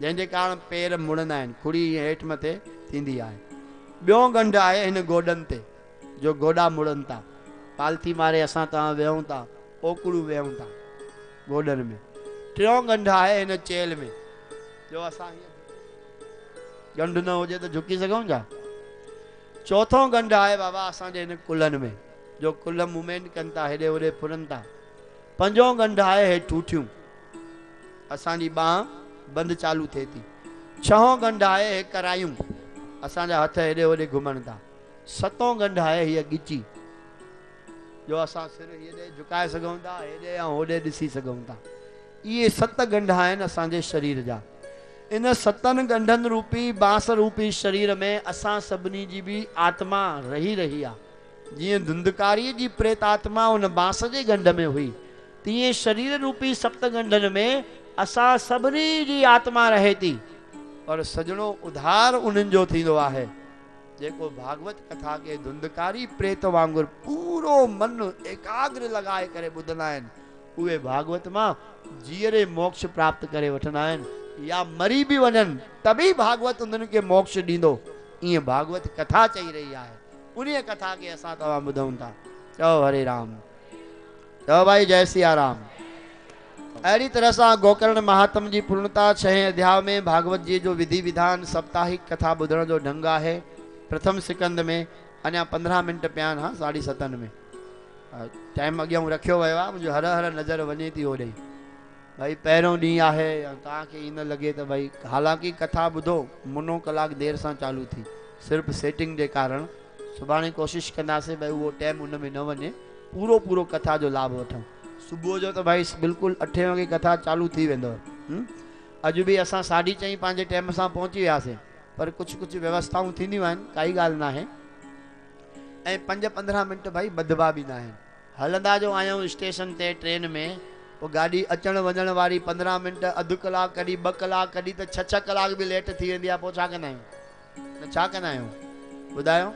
जंहिंजे कारण पेर मुड़ंदा आहिनि, खुड़ी हेठि मथे थींदी आहे। ॿियो गंढ आहे हिन गोॾनि ते, जो गोॾा मुड़नि था। पालथी मारे असां तव्हां वेहूं था, ओकड़ू वेहूं था गोॾनि में। टियों गंढ आहे हिन चेल में, जो असां गंढ न हुजे त झुकी सघूं छा। चौथों गंढ आहे बाबा असांजे हिन कुलनि में, जो कुल मूवमेंट कनि था, हेॾे होॾे फुरनि था। पंजों गंढ आहे हे ठूठियूं, असांजी बांह बंदि चालू थिए थी। छहों गंढ आहे हे करायूं, असांजा हथ हेॾे होॾे घुमनि था। सतों गंढ आहे हीअ ॻिची, जो असां सिर हेॾे झुकाए सघूं था, हेॾे ऐं होॾे ॾिसी सघूं था। इहे 7 गंढ आहिनि असांजे शरीर जा। इन 7 गंढनि रूपी बांस रूपी शरीर में असां सभिनी जी बि आत्मा रही आहे। जीअं धुंधकारी जी प्रेत आत्मा उन बांस जे गंढ में हुई, तीअं शरीर रूपी 7 गंढनि में असां सभिनी जी आत्मा रहे थी। और सजणो उधार उन्हनि जो थींदो आहे जेको भागवत कथा के धुंधकारी प्रेत वांगुरु पूरो मन एकाग्र लॻाए करे ॿुधंदा आहिनि। उहे भागवत मां जीअरे मोक्ष प्राप्त करे वठंदा आहिनि, या मरी बि वञनि त बि भागवत उन्हनि खे मोक्ष ॾींदो। ईअं भागवत कथा चई रही आहे। उन कथा के असां तव्हां ॿुधूं था। चओ हरे राम, चओ भाई जय सिया राम। अहिड़ी तरह सां गोकर्ण महात्म जी पूर्णता 6 अध्याय में भागवत जी जो विधि विधान साप्ताहिक कथा ॿुधण जो ढंग आहे। प्रथम सिकंद में अञा 15 मिंट पिया आहिनि, हाँ 7:30 में टाइम अॻियां रखियो वियो आहे। मुंहिंजो हर हर नज़र वञे थी होॾे भाई, पहिरियों ॾींहुं आहे। तव्हांखे ईअं न लॻे त भाई, हालांकि कथा ॿुधो मुनो कलाक देर सां चालू थी, सिर्फ़ु सेटिंग जे कारण। सुभाणे कोशिशि कंदासीं भाई उहो टाइम उन में न वञे, पूरो पूरो कथा जो लाभ वठूं। सुबुह जो त भाई बिल्कुलु 8 वॻे कथा चालू थी वेंदव। अॼु बि असां 4:30 पंहिंजे टाइम सां पहुची वियासीं, पर कुझु व्यवस्थाऊं थींदियूं आहिनि, काई ॻाल्हि न आहे। ऐं 5-15 मिंट भाई बदबा बि न आहिनि। हलंदा जो आहियूं स्टेशन ते ट्रेन में, पोइ गाॾी अचण वञण वारी 15 मिंट, अधु कलाक, कॾहिं 2 कलाक, कॾहिं त 6 कलाक बि लेट थी वेंदी आहे। पोइ छा कंदा आहियूं, न छा कंदा आहियूं ॿुधायो।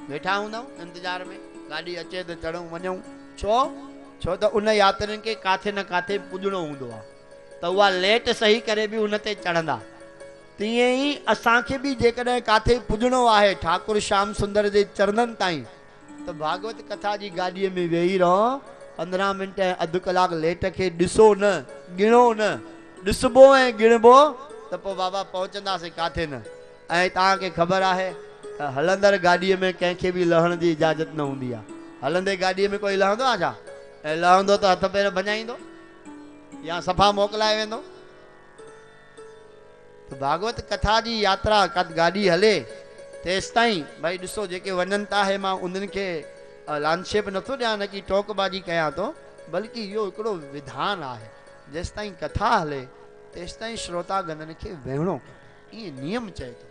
वेठा हूंदव इंतज़ार में, गाॾी अचे त चढ़ूं वञूं। छो त उन यात्रियुनि खे काथे न काथे पुॼणो हूंदो आहे, त उहा लेट सही करे बि उन ते चढ़ंदा। तीअं ई असांखे बि जेकॾहिं काथे पुॼणो आहे ठाकुर श्याम सुंदर जे चरणनि ताईं, त भागवत कथा जी गाॾीअ में वेही रहो। 15 मिंट ऐं अधु कलाक लेट खे ॾिसो न, गिणो न, ॾिसबो ऐं गिणबो त पोइ बाबा पहुचंदासीं काथे न। ऐं तव्हांखे ख़बर आहे त हलंदड़ गाॾीअ में कंहिंखे बि लहण जी इजाज़त न हूंदी आहे। हलंदे गाॾीअ में कोई लहंदो आहे छा? ऐं लहंदो त हथ पेर भॼाईंदो या सफ़ा मोकिलाए वेंदो। त भागवत कथा जी यात्रा गाॾी हले तेसि ताईं भाई ॾिसो, जेके वञनि था हे मां उन्हनि खे लांछेप नथो ॾियां, न की टोकबाजी कयां थो, बल्कि इहो हिकिड़ो विधान आहे। जेसि ताईं कथा हले तेसि ताईं श्रोतागणनि खे वेहणो खपे, ईअं नियम चए थो।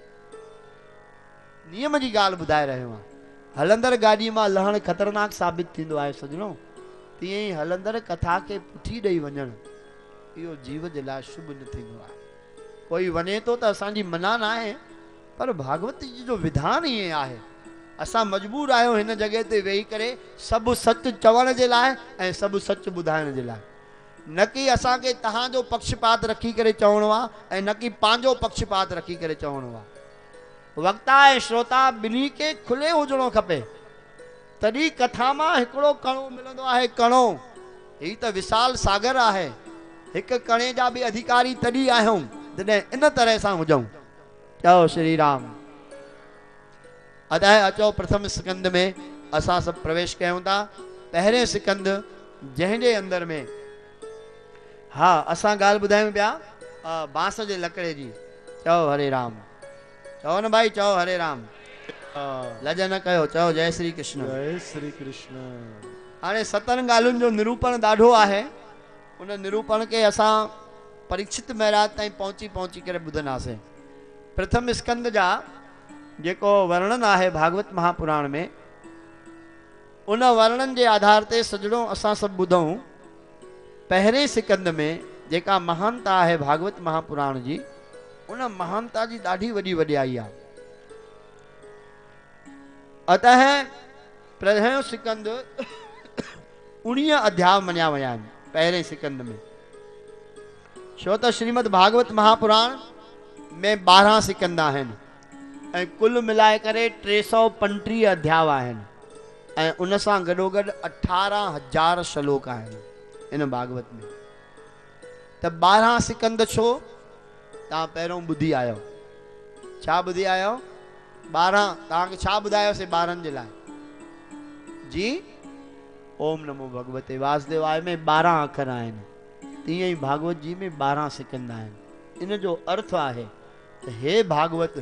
नियम जी ॻाल्हि ॿुधाए रहियो आहियां। हलंदड़ गाॾीअ मां लहण ख़तरनाक साबित थींदो आहे सजणो। तीअं ई हलंदड़ कथा खे पुठी ॾेई वञणु, इहो जीव जे लाइ शुभ न थींदो आहे। कोई वञे थो त असांजी मना न आहे, पर भागवत जी जो विधान ईअं आहे। असां मजबूर आहियूं हिन जॻह ते वेही करे सभु सच चवण जे लाइ ऐं सभु सच ॿुधाइण जे लाइ। न कि असांखे तव्हांजो पक्षपात रखी करे चवणो आहे, ऐं न कि पंहिंजो पक्षपात रखी करे चवणो आहे। वक्ता ऐं श्रोता ॿिन्ही खे खुले हुजणो खपे, तॾहिं कथा मां हिकिड़ो कणो मिलंदो आहे। कणो ही त विशाल सागर आहे, हिकु कणे जा बि अधिकारी तॾहिं आहियूं जॾहिं इन तरह सां हुजऊं। चओ श्री राम। अतः अचो प्रथम सिकंद में असां सभु प्रवेश कयूं था। पहिरें सिकंद जंहिंजे अंदर में असां ॻाल्हि ॿुधायूं पिया बांस जे लकड़े जी। चओ हरे राम, चओ न भाई, चओ हरे राम, लज न कयो, चओ जय श्री कृष्ण। जय श्री कृष्ण। हाणे 7 ॻाल्हियुनि जो निरूपण ॾाढो आहे। उन निरूपण के असां परीक्षित महाराज ताईं पहुची करे ॿुधंदासीं। प्रथम स्कंद जा जेको वर्णन आहे भागवत महापुराण में, उन वर्णन जे आधार ते सजणो असां सभु ॿुधूं। पहिरें सिकंद में जेका महानता आहे भागवत महापुराण जी, उन महानता जी ॾाढी वॾी वॾियाई आहे। अतः पहिरियों सिकंद 19 अध्याय मञिया विया आहिनि। पहिरें सिकंद में छो त श्रीमद भागवत महापुराण में 12 सिकंद आहिनि ऐं कुल मिलाए करे 335 अध्याय आहिनि ऐं उन सां गॾोगॾु 18,000 श्लोक आहिनि इन भागवत में। त 12 सिकंद छो? तव्हां पहिरों ॿुधी आहियो। छा ॿुधी आहियो? 12 तव्हांखे छा ॿुधायोसीं 12 जे लाइ? जी ओम नमो भगवते वासुदेवाय में 12 अखर आहिनि, तीअं ई भागवत जी में 12 सिकंद आहिनि। इन जो अर्थ आहे त हे भागवत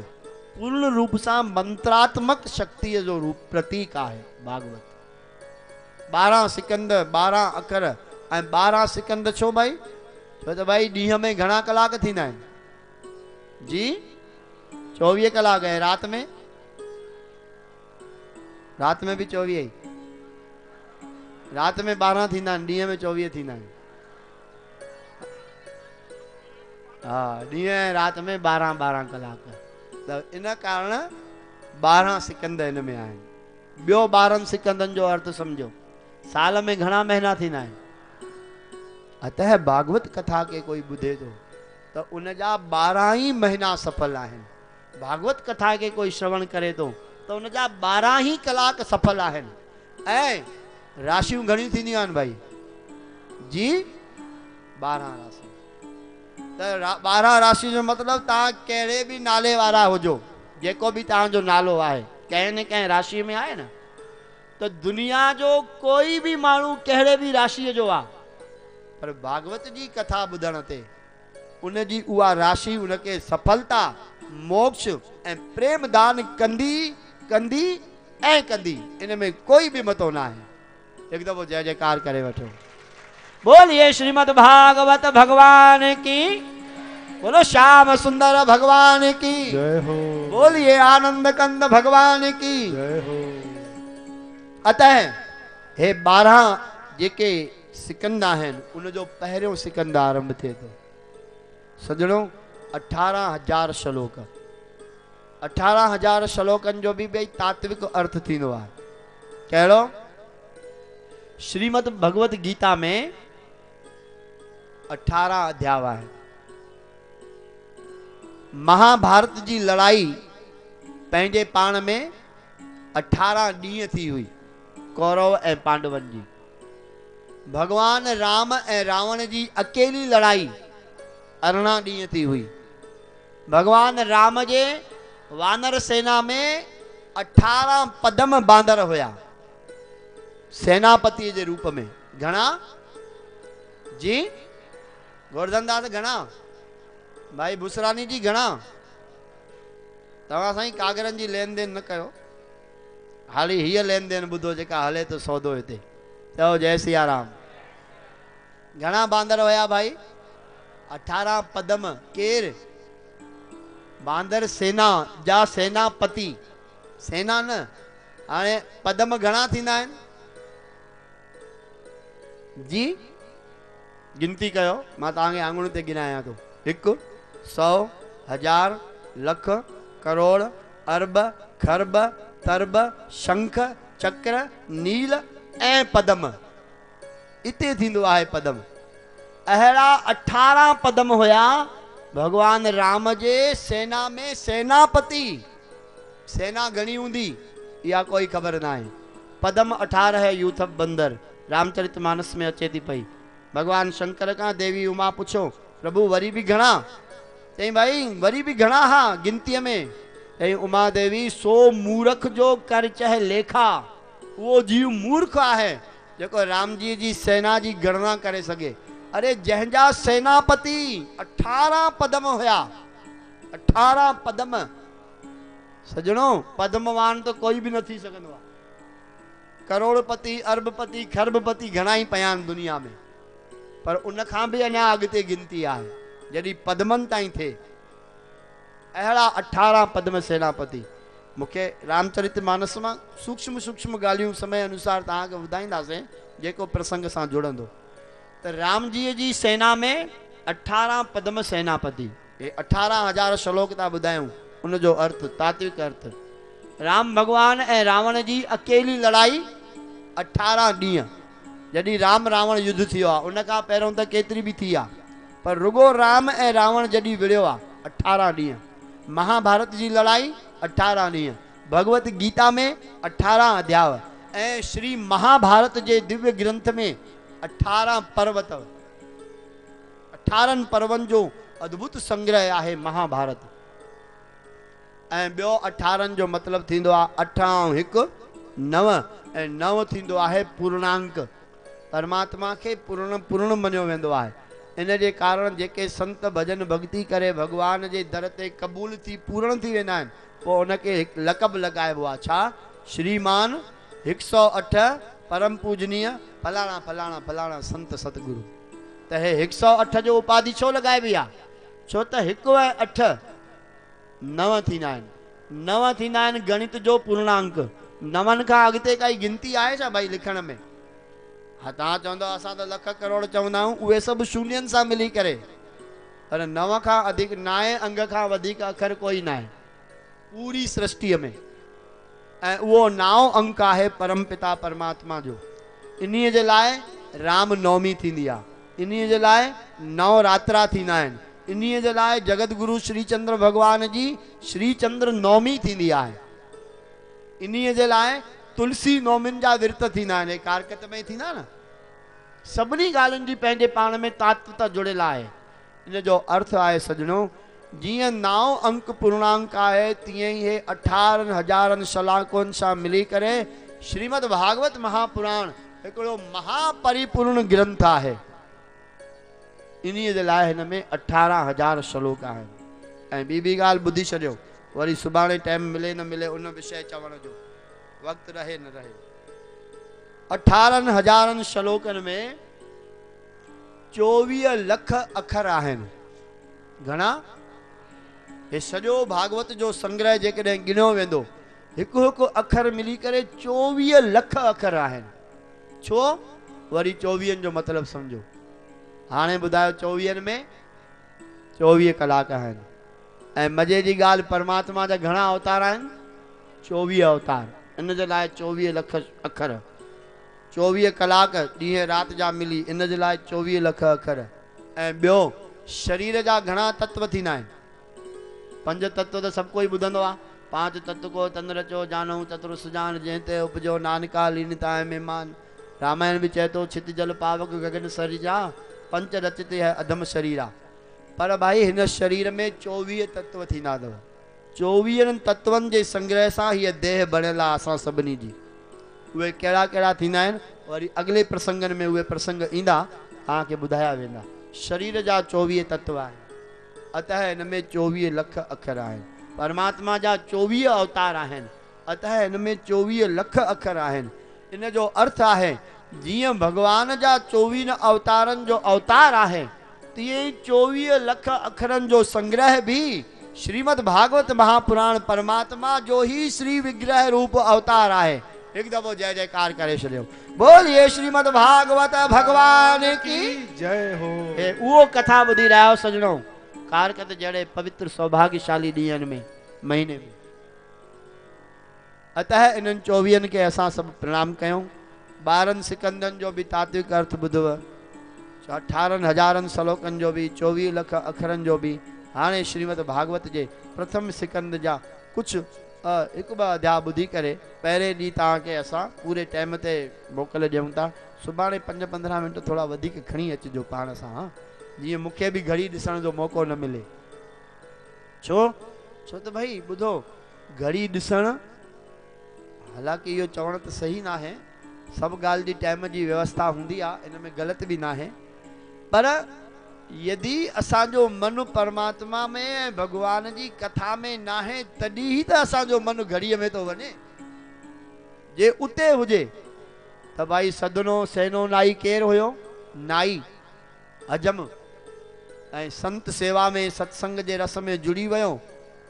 पूर्ण रूप सां मंत्रात्मक शक्तिअ जो रूप प्रतीक आहे। भागवत 12 सिकंद 12 अखर ऐं 12 सिकंद छो भाई? छो त भाई ॾींहं में घणा कलाक थींदा आहिनि? जी 24 कलाक है। रात में भी 24 ही। रात में 12 थींदा आहिनि, ॾींहं में 24 थींदा आहिनि। हाँ, ॾींहं ऐं रात में 12 कलाक। त इन कारण 12 सिकंद इन में आहिनि। ॿियो 12 सिकंदनि जो अर्थ सम्झो। साल में घणा महीना थींदा आहिनि? अतः भागवत कथा के कोई ॿुधे थो त उन जा 12 ही महीना सफल आहिनि। भागवत कथा के कोई श्रवण करे थो त उन जा 12 ही कलाक सफल आहिनि। ऐं राशियूं घणियूं थींदियूं आहिनि भाई? जी 12 राशियूं। त 12 राशि जो मतिलबु तव्हां कहिड़े बि नाले वारा हुजो, जेको बि तव्हांजो नालो आहे कंहिं न कंहिं राशि में आहे न, त दुनिया जो कोई बि माण्हू कहिड़े बि राशिअ जो आहे, पर भागवत जी कथा ॿुधण ते उन जी उहा राशि उनखे सफलता, मोक्ष ऐं प्रेम दान कंदी कंदी ऐं कंदी। इन में कोई भी मतो ना है। एक दफो जय जयकार करे वठो। बोलिए श्रीमद् भागवत भगवान की, बोलो श्याम सुंदर भगवान की जय हो। बोलिए आनंद कंद भगवान की जय हो। अतः हे 12 जेके सिकंद आहिनि उन जो पहिरियों सिकंद आरंभ थिए थो। सजणों 18,000 श्लोक, 18,000 श्लोकनि जो भी भाई तात्विक अर्थ थींदो आहे। कहिड़ो? श्रीमद् भगवत गीता में 18 अध्याय है। महाभारत जी लड़ाई पंहिंजे पाण में 18 ॾींहं थी हुई, कौरव ऐं पांडवन जी। भगवान राम ऐं रावण जी अकेली लड़ाई 18 ॾींहं थी हुई। भगवान राम जे वानर सेना में 18 पदम बांदर हुया, सेनापति के रूप में। घणा? जी गोवर्धन दास घणा? भाई भूसरानी जी घणा? तव्हां साईं कागरनि जी लेन देन न कयो, हाली हीअ लेन देन ॿुधो जेका हले तो सौदो हिते। चओ जय सिया राम। घणा बांदर हुया भाई? 18 पदम। केर? बांदर सेना जा सेनापति। सेना न, हाणे पदम घणा थींदा आहिनि? जी गिनती कयो, मां तव्हांखे आंगुड़ ते गिनायां थो। 1, 100, 1000, लख, करोड़, अरब, खरब, तरब, शंख, चक्र, नील ऐं पदम। इते थींदो आहे पदम। अहिड़ा 18 पदम हुया भगवान राम जे सेना में। सेनापति, सेना घणी हूंदी इहा कोई ख़बर ना है। पदम 18 यूथप बंदर। रामचरितमानस में अचे थी पई। भगवान शंकर का देवी उमा पूछो प्रभु वरी भी घणा? चई भाई वरी भी घणा? हाँ गिनती में। चई उमा देवी 100 मूर्ख जो कर चाहे लेखा। वो जीव मूर्ख है जो राम जी सेना जी गणना करे सके। अरे जंहिंजा सेनापति 18 पदम हुया, 18 पदम। सजणों पद्मवान तो कोई भी न थी सकंदो आहे। करोड़पति, अरबपति, खरबपति घणा ही पया आहिनि दुनिया में, पर उन खां भी अञा अॻिते गिनती आहे जॾहिं पद्मन ताईं थे। अहिड़ा 18 पद्म सेनापति। मूंखे रामचरितमानस मां सूक्ष्म सूक्ष्म ॻाल्हियूं समय अनुसार तव्हांखे ॿुधाईंदासीं जेको प्रसंग सां जुड़ंदो। त राम जी सेना में 18 पद्म सेनापति। ये 18,000 श्लोक था ॿुधायूं, उन जो अर्थ तात्विक अर्थ। राम भगवान ऐं रावण जी अकेली लड़ाई 18 ॾींहं। जॾहिं राम रावण युद्ध थियो आहे, उन खां पहिरों त केतिरी बि थी आहे, पर रुगो राम ऐं रावण जॾहिं विड़ियो आहे 18 ॾींहं, महाभारत जी लड़ाई 18 ॾींहं, भगवत गीता में 18 अध्याय ऐं श्री महाभारत जे दिव्य ग्रंथ में 18 पर्व अथव। 18 पर्वनि जो अद्भुत संग्रह आहे महाभारत। ऐं ॿियो 18 जो मतिलबु थींदो आहे 8 ऐं 1 9 ऐं 9 थींदो आहे पूर्णांक। परमात्मा खे पूर्ण मञियो वेंदो आहे। इन जे कारण जेके संत भजन भक्ति करे भगवान जे दर ते क़बूल थी पूर्ण थी वेंदा आहिनि, पोइ उनखे हिकु लक़ब लॻाइबो आहे, छा? श्रीमान 108 परम पूजनीय फलाणा फलाणा फलाणा संत सतगुरु। त हे 108 जो उपाधि छो लॻाइबी आहे? छो त 1 ऐं 8 9 थींदा आहिनि। 9 थींदा आहिनि गणित जो पूर्णांक। 9 खां अॻिते काई गिनती आहे छा भाई लिखण में? हा, तव्हां चवंदव असां त लख करोड़ चवंदा आहियूं, उहे सभु शून्यनि सां मिली करे। पर 9 खां अधिक नाए अंग खां वधीक अखर कोई न आहे पूरी सृष्टिअ में। ऐं उहो 9 अंक आहे परम पिता परमात्मा जो। इन्हीअ जे लाइ राम नवमी थींदी आहे, इन्हीअ जे लाइ नवरात्रा थींदा आहिनि, इन्हीअ जे लाइ जगत गुरु श्री चंद्र भगवान जी श्री चंद्र नवमी थींदी आहे, इन्हीअ जे लाइ तुलसी नवमिन जा विर्त थींदा आहिनि। कारकत में थींदा न। सभिनी ॻाल्हियुनि जी पंहिंजे पाण में तात्विकता जुड़ियल आहे। इन जो अर्थ आहे सजणो, जीअं 9 अंक पूर्णांक आहे, तीअं ई हे 18,000 शलाकुनि सां मिली करे श्रीमद भागवत महापुराण हिकिड़ो महापरिपूर्ण ग्रंथ आहे। इन्हीअ जे लाइ हिन में 18,000 श्लोक आहिनि। ऐं ॿी ॻाल्हि ॿुधी छॾियो, वरी सुभाणे टाइम मिले न मिले उन विषय चवण जो वक़्तु रहे न रहे। 18,000 श्लोकनि में 24 लख अखर आहिनि। घणा? हे सॼो भागवत जो संग्रह जेकॾहिं गिणियो वेंदो, हिकु हिकु अखर मिली करे 24 लख अखर आहिनि। छो? वरी 24 जो मतिलबु सम्झो। हाणे ॿुधायो, 24 में 24 कलाक आहिनि। ऐं मज़े जी ॻाल्हि, परमात्मा जा घणा अवतार आहिनि? 24 अवतार। इन जे लाइ 24 लख अखर। 24 कलाक ॾींहं राति जा मिली, इन जे लाइ 24 लख अखर। ऐं ॿियो, शरीर जा घणा तत्व थींदा आहिनि? 5 तत्व त सभु कोई ॿुधंदो आहे। 5 तत्व को तन रचो जानू चतुर सुजान, जंहिं ते उपजो नानका लीनता है मेहमान। रामायण बि चए थो, छित जल पावक गगन सरिजा, 5 रचते है अधम शरीरा। पर भाई हिन शरीर में 24 तत्व थींदा अथव। 24 तत्वनि जे संग्रह सां हीअ देह बणियल आहे असां सभिनी जी। उहे कहिड़ा कहिड़ा थींदा आहिनि, वरी अॻिले प्रसंगनि में उहे प्रसंग ईंदा, तव्हांखे ॿुधाया वेंदा। शरीर जा 24 तत्व आहिनि। अतः हिन में 24 लख अखर आहिनि। परमात्मा जा 24 अवतार आहिनि। अतः हिन में 24 लख अखर आहिनि। इन जो अर्थ आहे, जीअं भगवान जा 24 अवतारनि जो अवतार आहे, तीअं ई 24 लख अखरनि जो संग्रह भी श्रीमद भागवत महापुराण परमात्मा जो ही श्री विग्रह रूप अवतार आहे। एक दफ़ो जय जयकार करे छॾियो, बोलिए श्रीमद भागवत भगवान की जय हो। हे उहो कथा ॿुधी रहिया आहियो सजणो, कारकत जहिड़े पवित्र सौभाग्यशाली ॾींहंनि में, महीने में। अतः इन्हनि 24 खे असां सभु प्रणाम कयूं। 12 सिकंदनि जो बि तात्विक अर्थ ॿुधव, 18,000 श्लोकनि जो बि, 24 लख अखरनि जो बि। हाणे श्रीमद भागवत जे प्रथम सिकंद जा कुझु 1-2 अध्याय ॿुधी करे पहिरें ॾींहुं तव्हांखे असां पूरे टाइम ते मोकल ॾियूं था। सुभाणे 5-15 मिंट थोरा वधीक खणी अचिजो पाण सां, जीअं मूंखे बि घड़ी ॾिसण जो मौक़ो न मिले। छो त भाई ॿुधो, घड़ी ॾिसणु, हालांकि इहो चवण त सही न आहे, सभु ॻाल्हि जी टाइम जी व्यवस्था हूंदी आहे, इन में ग़लति बि न आहे। पर यदि असांजो मन परमात्मा में ऐं भगवान जी कथा में न आहे, तॾहिं ई त असांजो मन घड़ीअ में थो वञे। जे उते हुजे त भाई सदनो सेनो नाई केरु हुयो? नाई हजम। ऐं संत सेवा में सत्संग जे रस में जुड़ी वियो,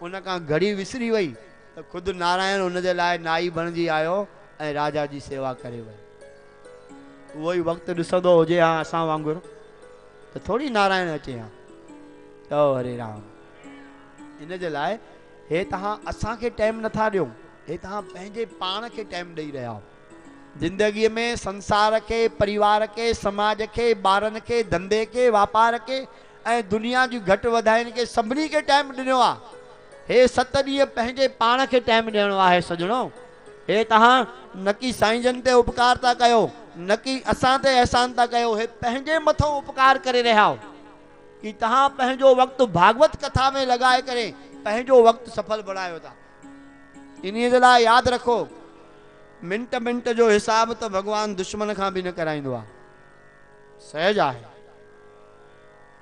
उन खां घड़ी विसरी वई त ख़ुदि नारायण उन जे लाइ नाई बणिजी आयो ऐं राजा जी सेवा करे वियो। उहो ई वक़्तु ॾिसंदो हुजे हा असां वांगुरु, त थोरी नारायण अचे हा, चओ हरे राम। इन जे लाइ हे तव्हां असांखे टाइम नथा ॾियो, हे तव्हां पंहिंजे पाण खे टाइम ॾेई रहिया हो। ज़िंदगीअ में संसार के, परिवार के, समाज के, ॿारनि के, धंधे के, वापार के ऐं दुनिया जी घटि वधाइण खे सभिनी खे टाइम ॾिनो आहे। हे 7 ॾींहं पंहिंजे पाण खे टाइम ॾियणो आहे सजणो। हे तव्हां न की साईं जन ते उपकार था कयो, न की असां ते एहसान था कयो, हे पंहिंजे मथां उपकार करे रहिया हो कि तव्हां पंहिंजो वक़्तु भागवत कथा में लॻाए करे पंहिंजो वक़्तु सफल बणायो था। इन्हीअ जे लाइ यादि रखो, मिंट मिंट जो हिसाब त भॻवान दुश्मन खां बि न कराईंदो आहे। सहज आहे।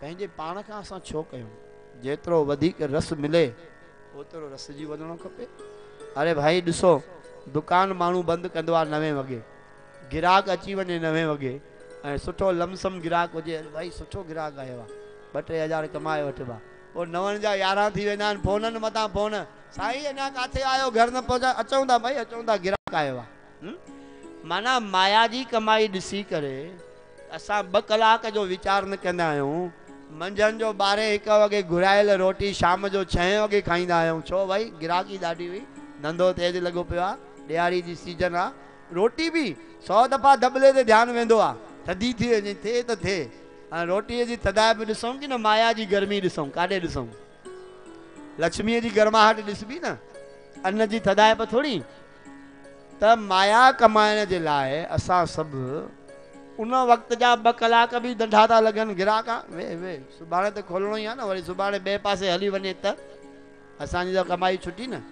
पंहिंजे पाण खां असां छो कयूं? जेतिरो वधीक रस मिले ओतिरो रस जी वञणो खपे। अरे भाई ॾिसो, दुकान माण्हू बंदि कंदो आहे 9 वॻे, गिराक अची वञे 9 वॻे ऐं सुठो लमसम गिराक हुजे, भाई सुठो गिराक आयो आहे, 2-3 हज़ार कमाए वठिबा। पोइ 9 जा 11 थी वेंदा आहिनि, फ़ोननि मथां फ़ोन, साईं अञा किथे आयो, घर न पहुचा, अचूं था भाई अचूं था, गिराक आयो आहे। माना माया जी कमाई ॾिसी करे असां 2 कलाक जो वीचार न कंदा आहियूं। मंझंदि जो 12-1 वॻे घुरायल रोटी शाम जो 6 वॻे खाईंदा आहियूं। छो भाई? गिराकी ॾाढी हुई, धंधो तेज़ लॻो पियो आहे, ॾियारी जी सीजन आहे। रोटी बि 100 दफ़ा दॿले ते ध्यानु वेंदो आहे, थधी थी वञे, थिए त थिए। हाणे रोटीअ जी थधाइप ॾिसूं की न माया जी गर्मी ॾिसूं? काॾे ॾिसूं? लक्ष्मीअ जी गर्माहट ॾिसबी न, अन्न जी थधाइप थोरी। त माया कमाइण जे लाइ असां सभु उन वक़्त जा 2 कलाक बि नंढा था लॻनि। गिराक आहे, वे सुभाणे त खोलणो ई आहे न, वरी सुभाणे ॿिए पासे हली वञे त असांजी त कमाई छुटी न।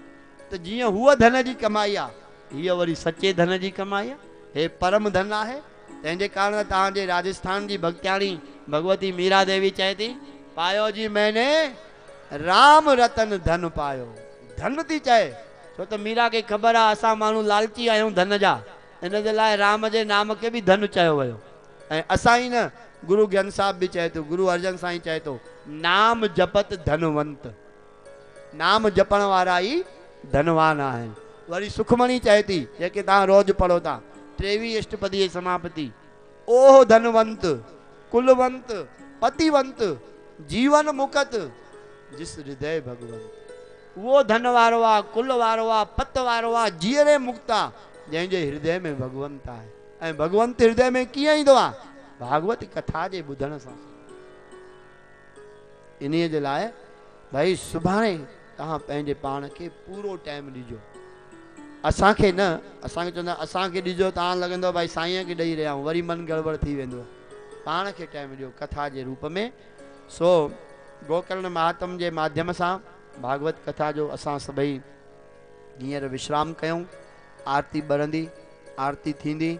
त जीअं हूअ धन जी कमाई आहे, हीअ वरी सचे धन जी कमाई आहे। हे परम धन आहे। तंहिंजे कारण तव्हांजे राजस्थान जी भॻत्याणी भगवती मीरा देवी चए थी, पायो जी मैंने राम रतन धन पायो। धन थी चए, छो त मीरा खे ख़बर आहे असां माण्हू लालची आहियूं धन जा, इन जे लाइ राम जे नाम खे बि धन चयो वियो। ऐं असां ई न, गुरु ज्ञान साहिब बि चए थो, गुरु अर्जन साईं चए थो, नाम जपत धनवंत, नाम जपण वारा ई धनवान आहिनि। वरी सुखमणी चए थी, जेके तव्हां रोज़ पढ़ो था, 23 अष्टपदीय समापति, ओह धनवंत कुलवंत पतिवंत जीवन मुकत जिस हृदय भगवंत। उहो धन वारो आहे, कुल वारो आहे, पत वारो आहे, जीअरे मुक्त आहे, जंहिंजे हृदय में भगवंत आहे। ऐं भगवंत हृदय में कीअं ईंदो आहे? भागवत कथा जे ॿुधण सां। इन्हीअ जे लाइ भाई सुभाणे तव्हां पंहिंजे पाण खे पूरो टाइम ॾिजो। असांखे न, असांखे चवंदा असांखे ॾिजो, तव्हां लॻंदो भाई साईं खे ॾेई रहिया आहियूं, वरी मन गड़बड़ थी वेंदो। पाण खे टाइम ॾियो कथा जे रूप में। सो गोकर्ण महात्म जे माध्यम सां भागवत कथा जो असां सभई हींअर विश्राम कयूं। आरती ॿरंदी, आरती थींदी,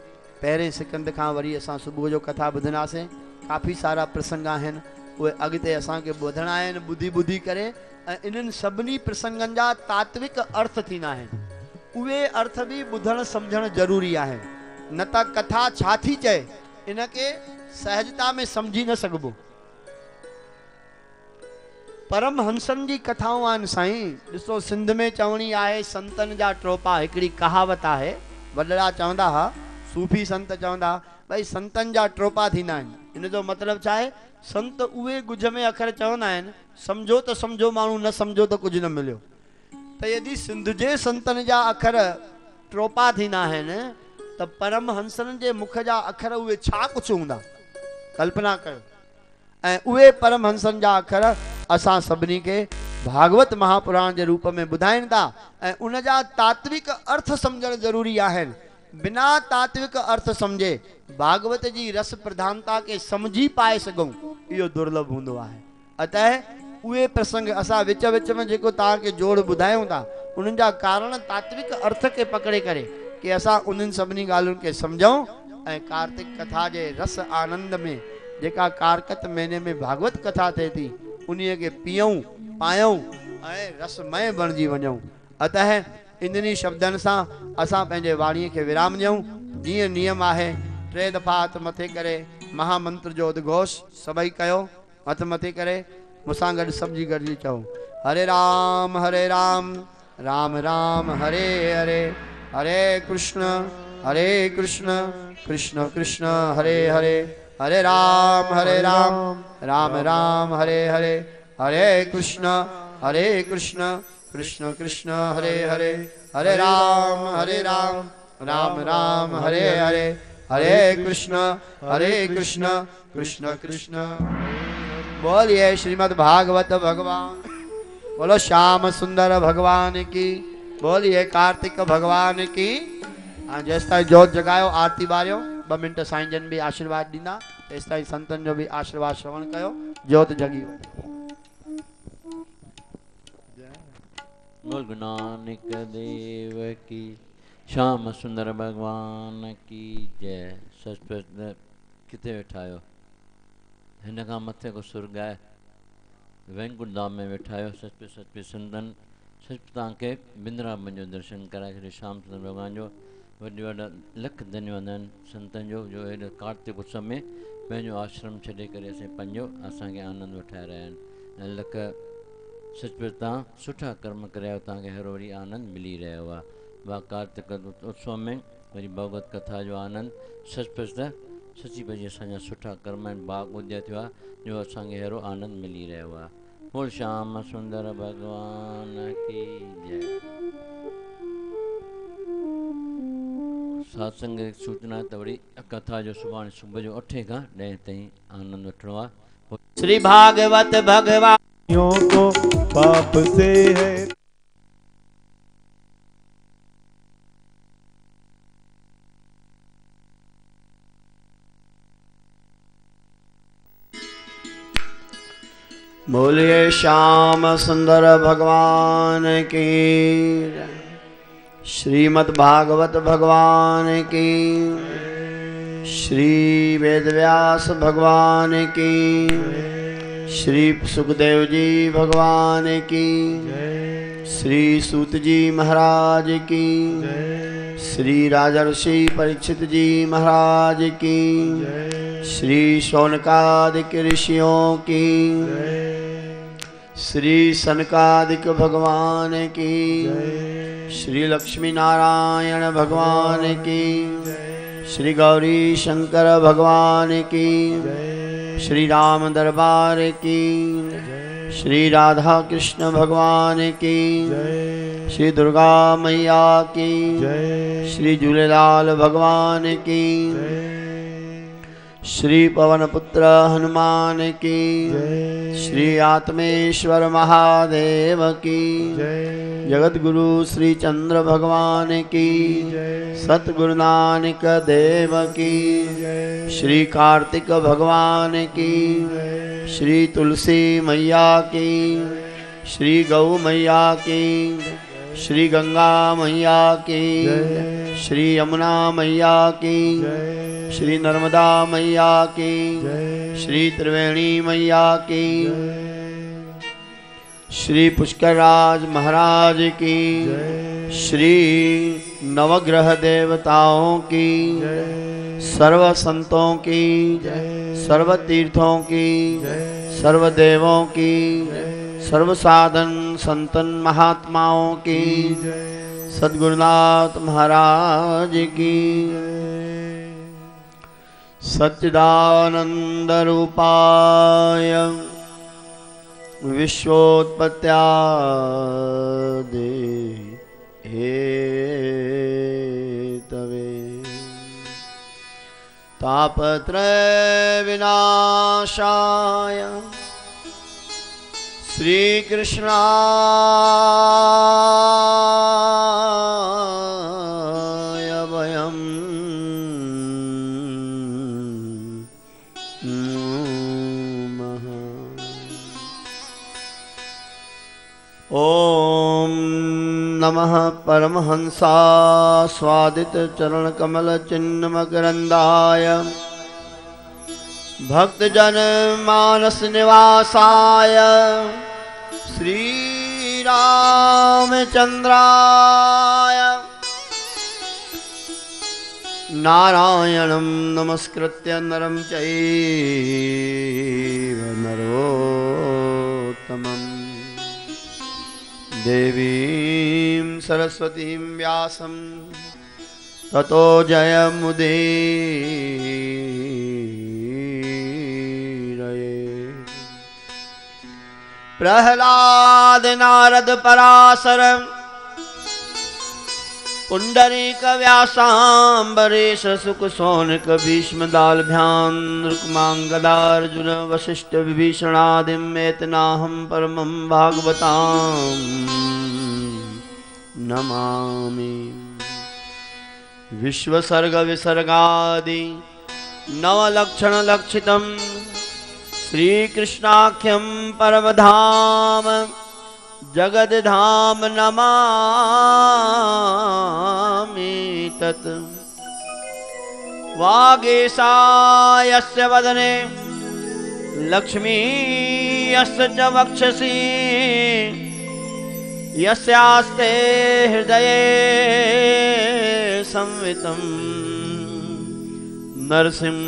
पहिरें सिकंद खां वरी असां सुबुह जो कथा ॿुधंदासीं। काफ़ी सारा प्रसंग आहिनि, उहे अॻिते असांखे ॿुधणा आहिनि, ॿुधी ॿुधी करे। ऐं इन्हनि सभिनी प्रसंगनि जा तात्विक अर्थ थींदा आहिनि, उहे अर्थ बि ॿुधणु सम्झणु ज़रूरी आहे। न त कथा छा थी चए इनखे सहजता में सम्झी न सघिबो। परमहंसनि जी कथाऊं आहिनि साईं। ॾिसो, सिंध में चवणी आहे संतनि जा ट्रोपा। हिकिड़ी कहावत आहे, वॾड़ा चवंदा हुआ, सूफ़ी संत चवंदा भई संतनि जा ट्रोपा थींदा आहिनि। इन जो मतिलबु छा आहे? संत उहे ॻुझ में अखर चवंदा आहिनि, सम्झो त सम्झो माण्हू, न सम्झो त कुझु न मिलियो। त यदि सिंध जे संतनि जा अखर ट्रोपा थींदा आहिनि त परमहंसनि जे मुख जा अखर उहे छा कुझु हूंदा? कल्पना कयो। ऐं उहे परमहंसनि जा अखर असां सभिनी खे भागवत महापुराण जे रूप में ॿुधाइनि था। ऐं उन जा तात्विक अर्थ सम्झणु ज़रूरी आहिनि। बिना तात्विक अर्थ सम्झे भागवत जी रस प्रधानता खे सम्झी पाए सघूं, इहो दुर्लभ हूंदो आहे। अतः उहे प्रसंग असां विच विच में जेको तव्हांखे जोड़ ॿुधायूं था, उन्हनि जा कारण तात्विक अर्थ खे पकड़े करे कि असां उन्हनि सभिनी ॻाल्हियुनि खे सम्झूं ऐं कार्तिक कथा जे रस आनंद में, जेका कारकत महीने में भागवत कथा थिए थी, उन्हीअ खे पीऊं, पायूं ऐं रसमय बणिजी वञूं। अतः इन्हनि शब्दनि सां असां पंहिंजे वाणीअ खे विराम ॾियूं। जीअं नियम आहे, 3 दफ़ा हथ मथे करे महामंत्र जो उद्घोष सभई कयो। हथ मथे करे मूंसां गॾु सभजी गॾिजी चओ, हरे राम राम राम हरे हरे, हरे कृष्ण कृष्ण कृष्ण हरे हरे, हरे राम राम राम हरे हरे, हरे कृष्ण कृष्ण कृष्ण हरे हरे, हरे राम राम राम हरे हरे, हरे कृष्ण कृष्ण कृष्ण बोलिए श्रीमद् भागवत भगवान, बोलो श्याम सुंदर भगवान की, बोलिए कार्तिक भगवान की। हाँ जेस ताईं जोत जगायो आरती बारियो 2 मिनट साईं जन भी आशीर्वाद दींदा, तेस ताईं संतन जो भी आशीर्वाद श्रवण कयो, जोत जगी वञे। बोल गुरु नानक देव की, श्याम सुंदर भगवान की जय। सच किथे वेठा आहियो? हिन खां मथे को सुर्ग आहे, वैकुंठ धाम में वेठा आहियो। सच संतन सच तव्हांखे बिंद्रावन जो दर्शन कराए छॾियो। श्याम सुंदर भगवान जो वॾी वॾा लख धन्यवाद आहिनि संतन जो, जो हेॾे कार्तिक उत्सव में पंहिंजो आश्रम छॾे करे असां पंहिंजो असांखे आनंद वठाए रहिया आहिनि। ऐं लख सचमुच तव्हां सुठा कर्म करिया, तव्हांखे हर वरी आनंद मिली रहियो आहे। वा कार्तिक उत्सव में वरी भगवत कथा जो आनंद सचमुच त सची पची असांजा सुठा कर्म आहिनि, भाग उदय थियो आहे जो असांखे अहिड़ो आनंद मिली रहियो आहे। बोल श्याम सुंदर भगवान की जय। सत्संग सूचना त वरी कथा जो सुभाणे सुबुह जो 8 खां 10 ताईं आनंद वठिणो आहे। श्री भागवत भगवान को पाप से है। बोलिए श्याम सुंदर भगवान की, श्रीमद् भागवत भगवान की, श्री वेदव्यास भगवान की, श्री सुखदेव जी भगवान की, श्री सूत जी महाराज की, श्री राजर्षि परीक्षित जी महाराज की, श्री शौनकादिक ऋषियों की, श्री सनकादिक भगवान की, श्री लक्ष्मी नारायण भगवान की, श्री गौरी शंकर भगवान की, श्री राम दरबार की, श्री राधा कृष्ण भगवान की, श्री दुर्गा मैया की, श्री झूलेलाल भगवान की, श्री पवन पुत्र हनुमान की, श्री आत्मेश्वर महादेव की, जगत गुरु श्री चंद्र भगवान की, सतगुरु नानक देव की, श्री कार्तिक भगवान की, श्री तुलसी मैया की, श्री गौ मैया की, श्री गंगा मैया की, श्री यमुना मैया की, श्री नर्मदा मैया की, श्री त्रिवेणी मैया की, श्री पुष्करराज महाराज की, श्री नवग्रह देवताओं की, सर्व संतों की, सर्व तीर्थों की, सर्व देवों की, सर्व साधन संतन महात्माओं की, सद्गुरुनाथ महाराज की, सच्चिदानंद रूपाय विश्वोत्पत्त्यादि हेतवे तापत्रय विनाशाय श्री कृष्णाय वयं नमः। ओम नमः परमहंसा स्वादित चरण कमल चिन्ह मकरंदाय भक्तजन मानस निवासाय श्री रामचंद्राय नारायणं नमस्कृत्य नरं चैव नरोत्तमम् देवीं सरस्वतीं व्यासं ततो जयमुदीरये। प्रहलाद नारद पराशर पुंडरीक व्यासांबरीश सुख सोनक भीष्म दालभ्याम रुक्मांगदार्जुन वशिष्ठ विभीषणादिम एतनाहं परमं भागवतां नमामि। विश्वसर्ग विसर्गादि नवलक्षण लक्षितं श्रीकृष्णाख्यं परमधाम जगद्धाम नमामि तत्। वागीशायस्य वदने लक्ष्मी यस्य च वक्षसि यस्यास्ते हृदये संवितं नरसिंहमहं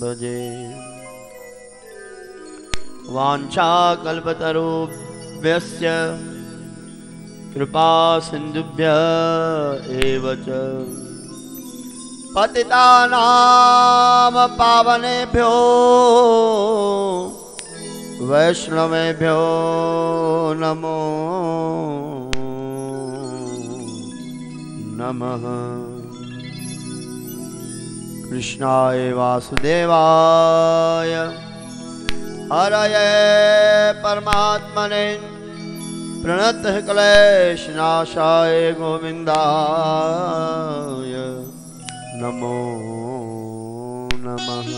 भजे। वाञ्छाकल्पतरुभ्यश्च कृपा सिन्धुभ्य एव च पतितानां पावनेभ्यो वैष्णवेभ्यो नमो नमः। कृष्णाय वासुदेवाय हरये परमात्मने प्रणतः क्लेशनाशाय गोविन्दाय नमो नमः।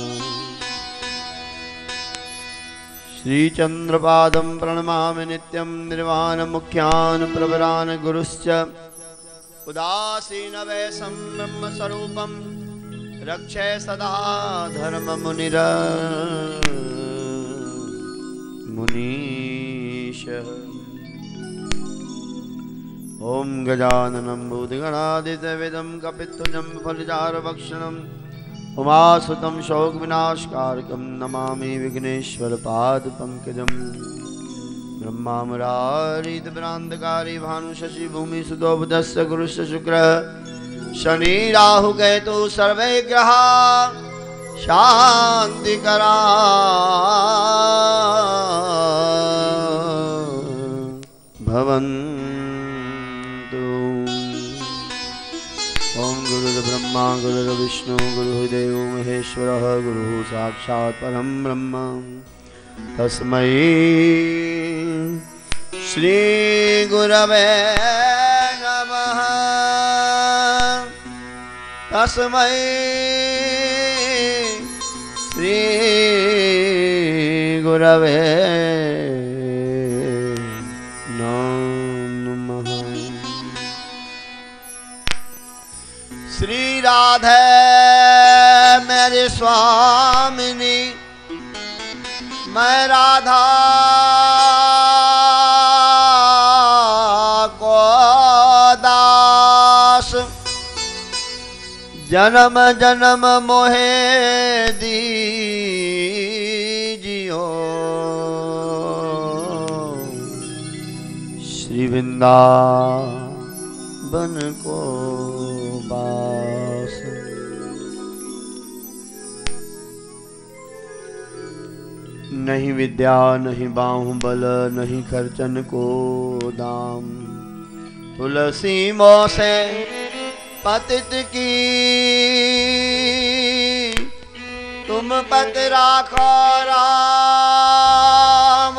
श्रीचन्द्रपादं प्रणमामि नित्यं निर्वाणमुख्यान् प्रवरान् गुरुश्च उदासीनवेशं ब्रह्मस्वरूपं रक्षे सदा धर्ममुनिरमुनीशः। ॐ गजाननं भूतगणादिसेवितं कपित्थजं फलचारुभक्षणं उमासुतं शोकविनाशकारकं नमामि विघ्नेश्वरपादपङ्कजं। ब्रह्मामुरारितभ्रान्तकारी भानुशशि भूमिसुतो बुधस्य गुरुश्च शुक्रः शनि राहु केतु सर्वे ग्रहा शान्तिकरा भवन्तु। ओम गुरुर्ब्रह्मा गुरुर्विष्णु गुरुर्देवो महेश्वरः गुरुः साक्षात् परं ब्रह्म तस्मै श्री गुरवे नमः। तस्मै श्री गुरवे नमः। श्री राधे मेरी स्वामिनी मैं राधा को दास जन्म जन्म मोहे दीजियो श्री वृंदावन को बास। नहीं विद्या नहीं बाहुबल नहीं खर्चन को दाम तुलसी मोसे पतित की तुम पत राखो राम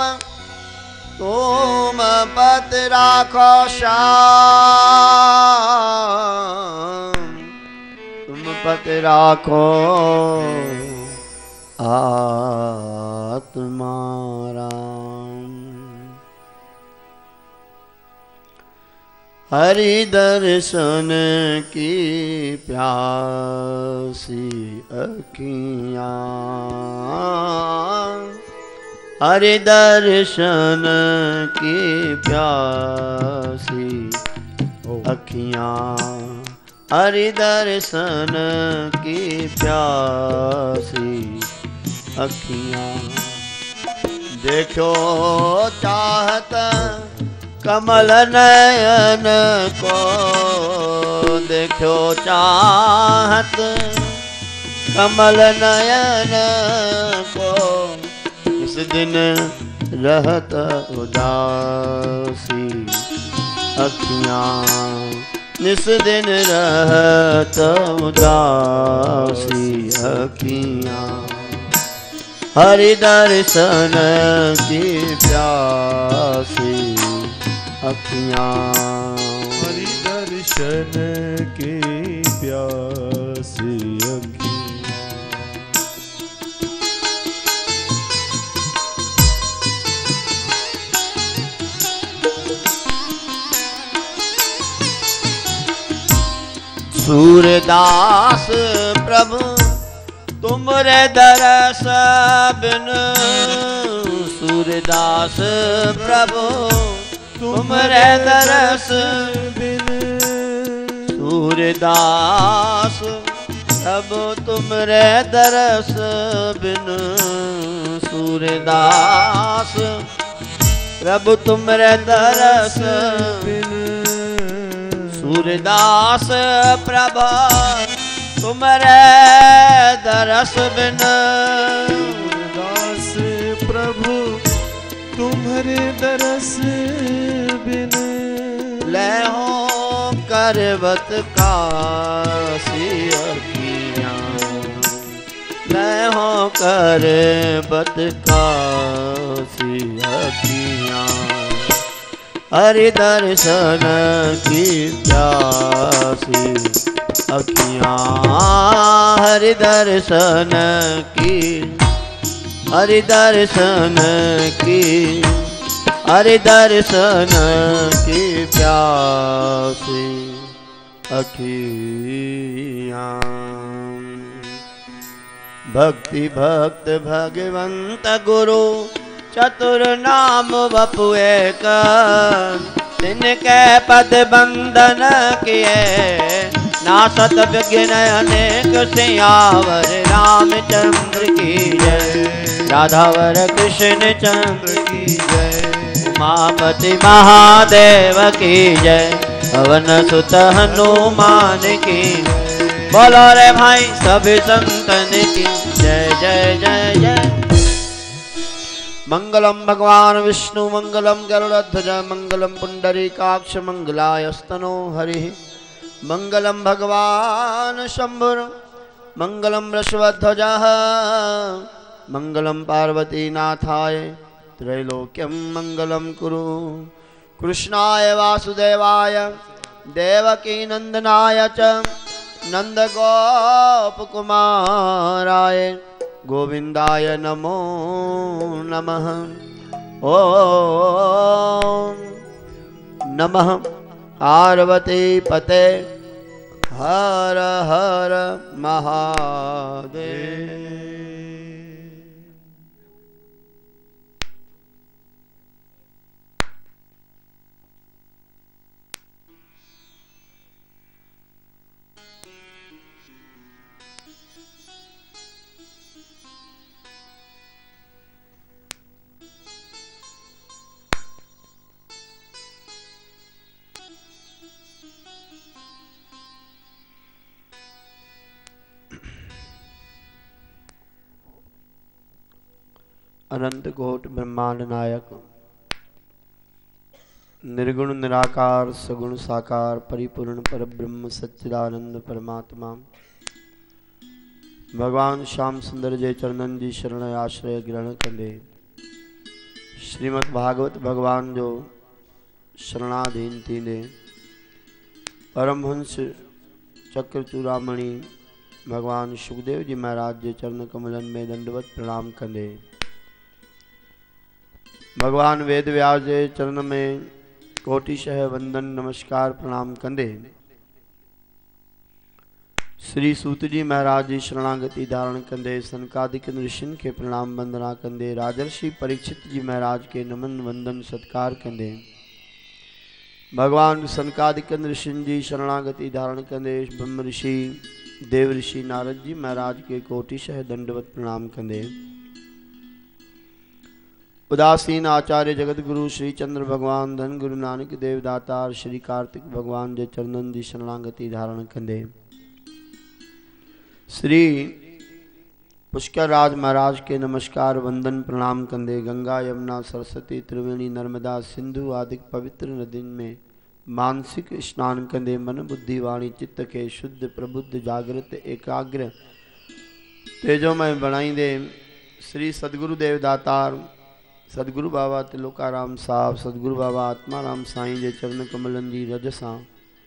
तुम पत राखो श्याम तुम पत राखो आत्माराम। हरि दर्शन की प्यासी अखियाँ हरि दर्शन की प्यासी अखियाँ हरि दर्शन की प्यासी अखियाँ देखो चाहत कमल नयन को देखो चाहत कमल नयन को इस दिन रहत उदासी अखियाँ निस दिन रहत उदासी अखियाँ हरि दर्शन की प्यासी अखियाँ हरि दर्शन की प्यासी अखियाँ सूरदास प्रभु तुमरे दरस बिन सूरदास प्रभु तुमरे दरस बिन सूरदास प्रभु तुमरे दरस बिन सूरदास प्रभु तुमरे दरस बिन सूरदास प्रभा तुमरे दरस बिन सूरदास प्रभु तुम्हारे दरस बिन ले हो करवत कासी अखियाँ ले हो करवत कासी अखियाँ हरि दर्शन की प्यासी अखियाँ हरि दर्शन की हरि दर्शन की हरि दर्शन की प्यासी अखियाँ भक्ति भक्त भगवंत गुरु चतुर नाम बपु एक तिनके पद बंदन किए नासत विघ्न अनेक सियावर रामचंद्र की जय राधावर कृष्ण चंद्र की जय उमापति महादेव की जय पवन सुत हनुमान की बोलो रे भाई सभी संतन की जय जय जय जय। मंगलम भगवान विष्णु मंगलम गरुड़ध्वज मंगलम पुंडरीकाक्ष मंगलायस्तनो हरि मंगलम भगवान शंभुर मंगलम वृषभध्वज मंगलम पार्वती नाथाय त्रैलोक्यम मंगलम कुरु कृष्णाय वासुदेवाय देवकी नंदनाय च नंद गोप कुमाराय गोविंदाय नमो नमः। ओम नमः पार्वती पते हर हर महादेव। अनंत कोट ब्रह्मांड नायक निर्गुण निराकार सगुण साकार परिपूर्ण परब्रह्म सच्चिदानंद परमात्मा भगवान श्याम सुंदर जय चरणन जी शरण आश्रय ग्रहण कंदे श्रीमद् भागवत भगवान जो शरणाधीन थींदे परमहंस चक्र चूड़ामणि भगवान सुखदेव जी महाराज जे चरण कमलन में दंडवत प्रणाम कंदे भगवान वेद व्यास जे चरण में कोटिशह वंदन नमस्कार प्रणाम कंदे श्री सूत जी महाराज जी शरणागति धारण कंदे सनकादिक ऋषिन के प्रणाम वंदना कंदे राजर्षि परीक्षित जी महाराज के नमन वंदन सत्कार कंदे भगवान सनकादिक ऋषिन जी शरणागति धारण कंदे ब्रह्म ऋषि देव ऋषि नारद जी महाराज के कोटिशह दंडवत प्रणाम कंदे उदासीन आचार्य जगत गुरु श्री चंद्र भगवान धन गुरु नानक देव दातार श्री कार्तिक भगवान जे चरणन जी शरणागति धारण कंदे श्री पुष्कर राज महाराज के नमस्कार वंदन प्रणाम कंदे गंगा यमुना सरस्वती त्रिवेणी नर्मदा सिंधु आदि पवित्र नदियों में मानसिक स्नान कंदे मन बुद्धि वाणी चित्त के शुद्ध प्रबुद्ध जागृत एकाग्र तेजोमय बनाईंदे श्री सदगुरु देव दातार सदगुरु बाबा त्रिलोकाराम साहब सदगुरु बाबा आत्माराम साईं जे चरण कमलन जी रज सां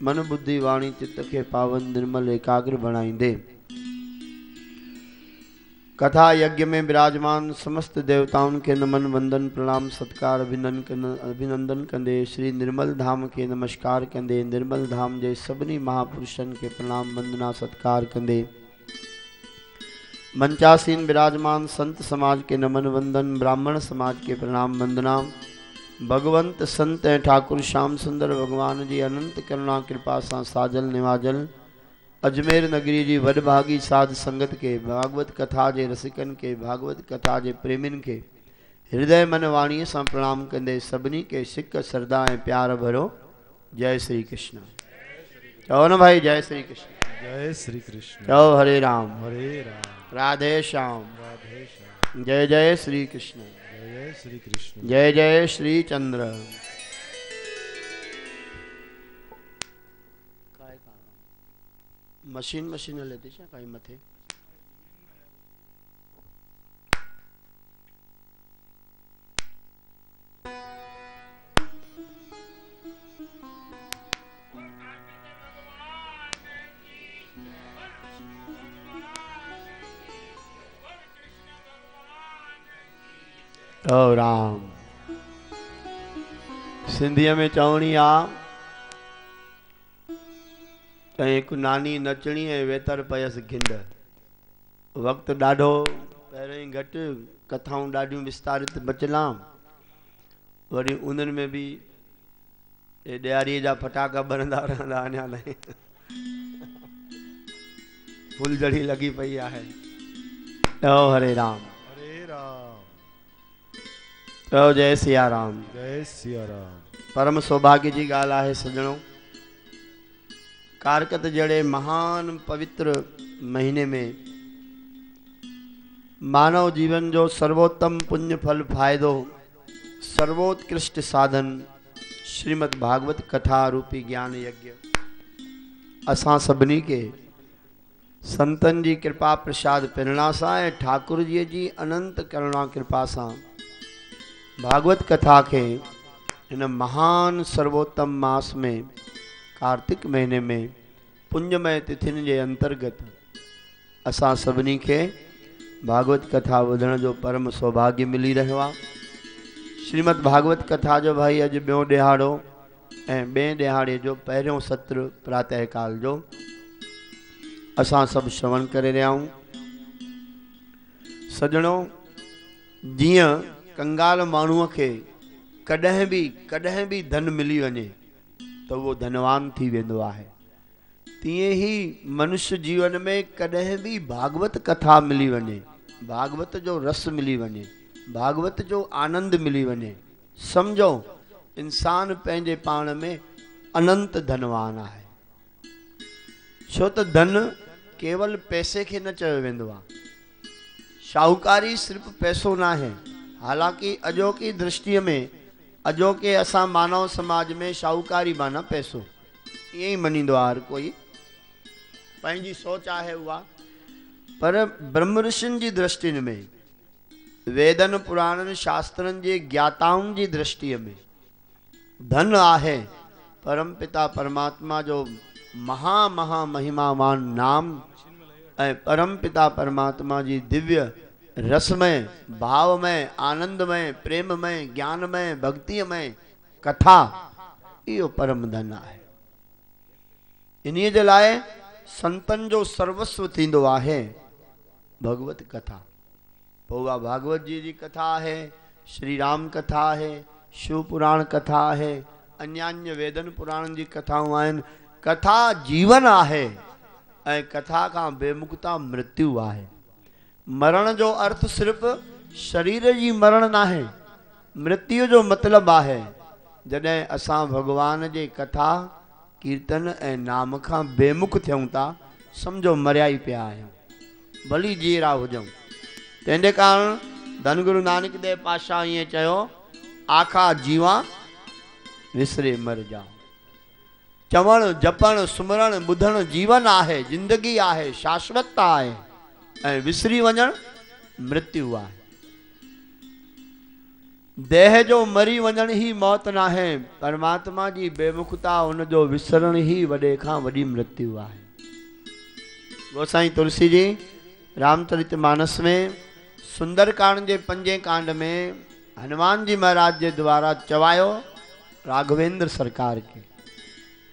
मन बुद्धि वाणी चित्त के पावन निर्मल एकाग्र बनाईंदे कथा यज्ञ में विराजमान समस्त देवताओं के नमन वंदन प्रणाम सत्कार अभिनंदन कंदे श्री निर्मल धाम के नमस्कार कंदे निर्मल धाम जे सभी महापुरुषन के प्रणाम वंदना सत्कार कंदे मंचासीन विराजमान संत समाज के नमन वंदन ब्राह्मण समाज के प्रणाम वंदना भगवंत संत ठाकुर श्याम सुंदर भगवान जी अनंत करुणा कृपा सा साजल निवाजल अजमेर नगरी जी वडभागी साध संगत के भागवत कथा जे रसिकन के भागवत कथा जे प्रेमिन के हृदय मन वाणी से प्रणाम कंदे सभी के सिक श्रद्धा ए प्यार भरो जय श्री कृष्ण। चलो न भाई जय श्री कृष्ण। जय श्री कृष्ण। चलो हरे राम राधे श्याम। जय जय श्री कृष्ण। जय श्री कृष्ण। जय जय श्री चंद्र। मशीन लेती है कहीं मथे ओ राम सिंधीअ में चवणी आ एक नानी नचणी है वेतर पयस घिंड वक्त ॾाढो पहिरियों ई घटि कथाऊं ॾाढियूं विस्तारित बचलाम वरी उन्हनि में भी ये ॾियारीअ जा फटाका ॿरंदा रहंदा अञा ताईं फुलझड़ी लगी पई आहे। ओ हरे राम। ओ जय सिया राम। जय सिया राम। परम सौभाग्य जी ॻाल्हि आहे सजणों कारकत जड़े महान पवित्र महीने में मानव जीवन जो सर्वोत्तम पुण्य फल फायदो सर्वोत्कृष्ट साधन श्रीमद् भागवत कथा रूपी ज्ञान यज्ञ असां सभिनी के संतन जी कृपा प्रसाद प्रेरणा सां ऐं ठाकुर जी अनंत करुणा कृपा सां भागवत कथा के इन महान सर्वोत्तम मास में कार्तिक महीने में पुण्यमय तिथिन के अंतर्गत असां सभिनी के भागवत कथा ॿुधण जो परम सौभाग्य मिली रहियो आहे। श्रीमद् भागवत कथा जो भाई अॼु ॿियों ॾिहाड़ो ऐं ॿिए ॾिहाड़े जो पहिरियों सत्र प्रातः काल जो असां सभु श्रवण करे रहिया आहियूं। सजणों जीअं कंगाल माण्हूअ खे कॾहिं भी धन मिली वञे तो वो धनवान थी वेंदो आहे तीअं ही मनुष्य जीवन में कॾहिं भी भागवत कथा मिली वञे भागवत जो रस मिली वञे भागवत जो आनंद मिली वञे समझो इंसान पंहिंजे पाण में अनंत धनवान आहे। छो त धन केवल पैसे के न चयो वेंदो आहे। शाहूकारी सिर्फ पैसो ना है। हालांकि अॼोकी दृष्टि में अॼोके असां मानव समाज में शाहूकारी माना पैसो ईअं ई मञींदो आहे हर कोई पंहिंजी सोच आहे उहा पर ब्रह्म ऋषियुनि जी दृष्टि में वेदन पुराणनि शास्त्रनि जे ज्ञाताउनि जी दृष्टिअ में धन आहे परम पिता परमात्मा जो महा महा महिमावान नाम ऐं परम पिता परमात्मा जी दिव्य रसमय भावमय आनंदमय प्रेममय ज्ञानमय भक्तिमय कथा इहो परम धन आहे। इन्हीअ जे लाइ संतन जो सर्वस्व थींदो आहे भगवत कथा। पोइ उहा भागवत जी कथा है श्री राम कथा है शिव पुराण कथा है अन्यान्य वेदन पुराण जी कथाऊं आहिनि। कथा जीवन आहे ऐं कथा खां बेमुक्ता मृत्यु आहे। मरण जो अर्थ सिर्फ शरीर जी मरण ना है मृत्यु जो मतलब आहे जॾहिं असां भगवान जे कथा कीर्तन ऐं नाम खां बेमुख थियूं था समझो मरिया ई पिया आहियूं भली जीरा हुजूं। तंहिंजे कारण धन गुरु नानक देव पातशाह ईअं चयो, आखा जीवा विसरे मर जा। चवण जपण सुमरण ॿुधण जीवन आहे, जिंदगी आहे, शाश्वतता आहे, ऐं विसरी वञण मृत्यु आहे। देह जो मरी वञण ही मौत न आहे, परमात्मा जी बेमुखता उन जो विसरण ही वॾे खां वॾी मृत्यु आहे। गोसाई तुलसी जी रामचरितमानस में सुंदरकांड जे 5 कांड में हनुमान जी महाराज जे द्वारा चवायो राघवेंद्र सरकार के।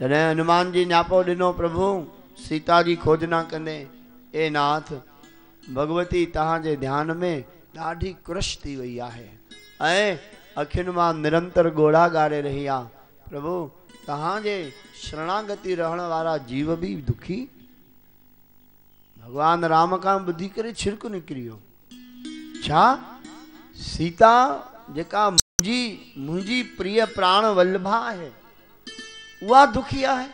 जॾहिं हनुमान जी न्यापो ॾिनो प्रभु सीता जी खोजना कंदे, ए नाथ भगवती तव्हांजे ध्यान में ॾाढी कृश थी वई आहे ऐं अखियुनि मां निरंतर ॻोढ़ा ॻारे रही आहे। प्रभु तव्हांजे शरणागति रहण वारा जीव भी दुखी। भगवान राम खां ॿुधी करे छिरक निकिरी वियो। छा सीता जेका मुंहिंजी प्रिय प्राण वल्लभा है उहा दुखी आहे?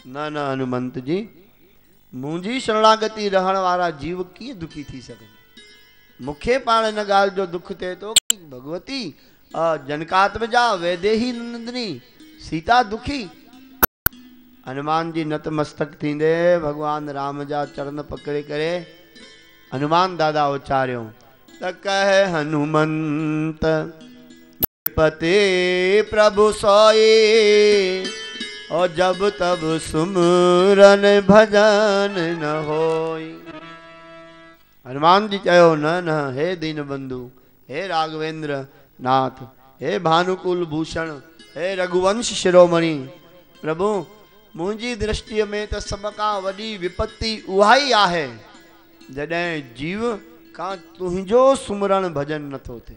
न न हनुमंत जी, मुंहिंजी शरणागति रहण वारा जीव कीअं दुखी थी सघनि? मूंखे पाण इन ॻाल्हि जो दुख थिए थो कि भगवती जनकात्मजा वैदेही नंदिनी सीता दुखी। हनुमान जी नतमस्तक थींदे भगवान राम जा चरण पकड़े करे हनुमान दादा उचारियो त कहे हनुमंत पते प्रभु सोए और जब तब सुमरन भजन न होई। हनुमान जी चयो न न हे दीन बंधु, हे राघवेंद्र नाथ, हे भानुकुल भूषण, हे रघुवंश शिरोमणि, प्रभु मुंहिंजी दृष्टि में तो सब का वडी विपत्ति उहा ही आहे जॾहिं जीव का तुंहिंजो सुमरण भजन नथो थे।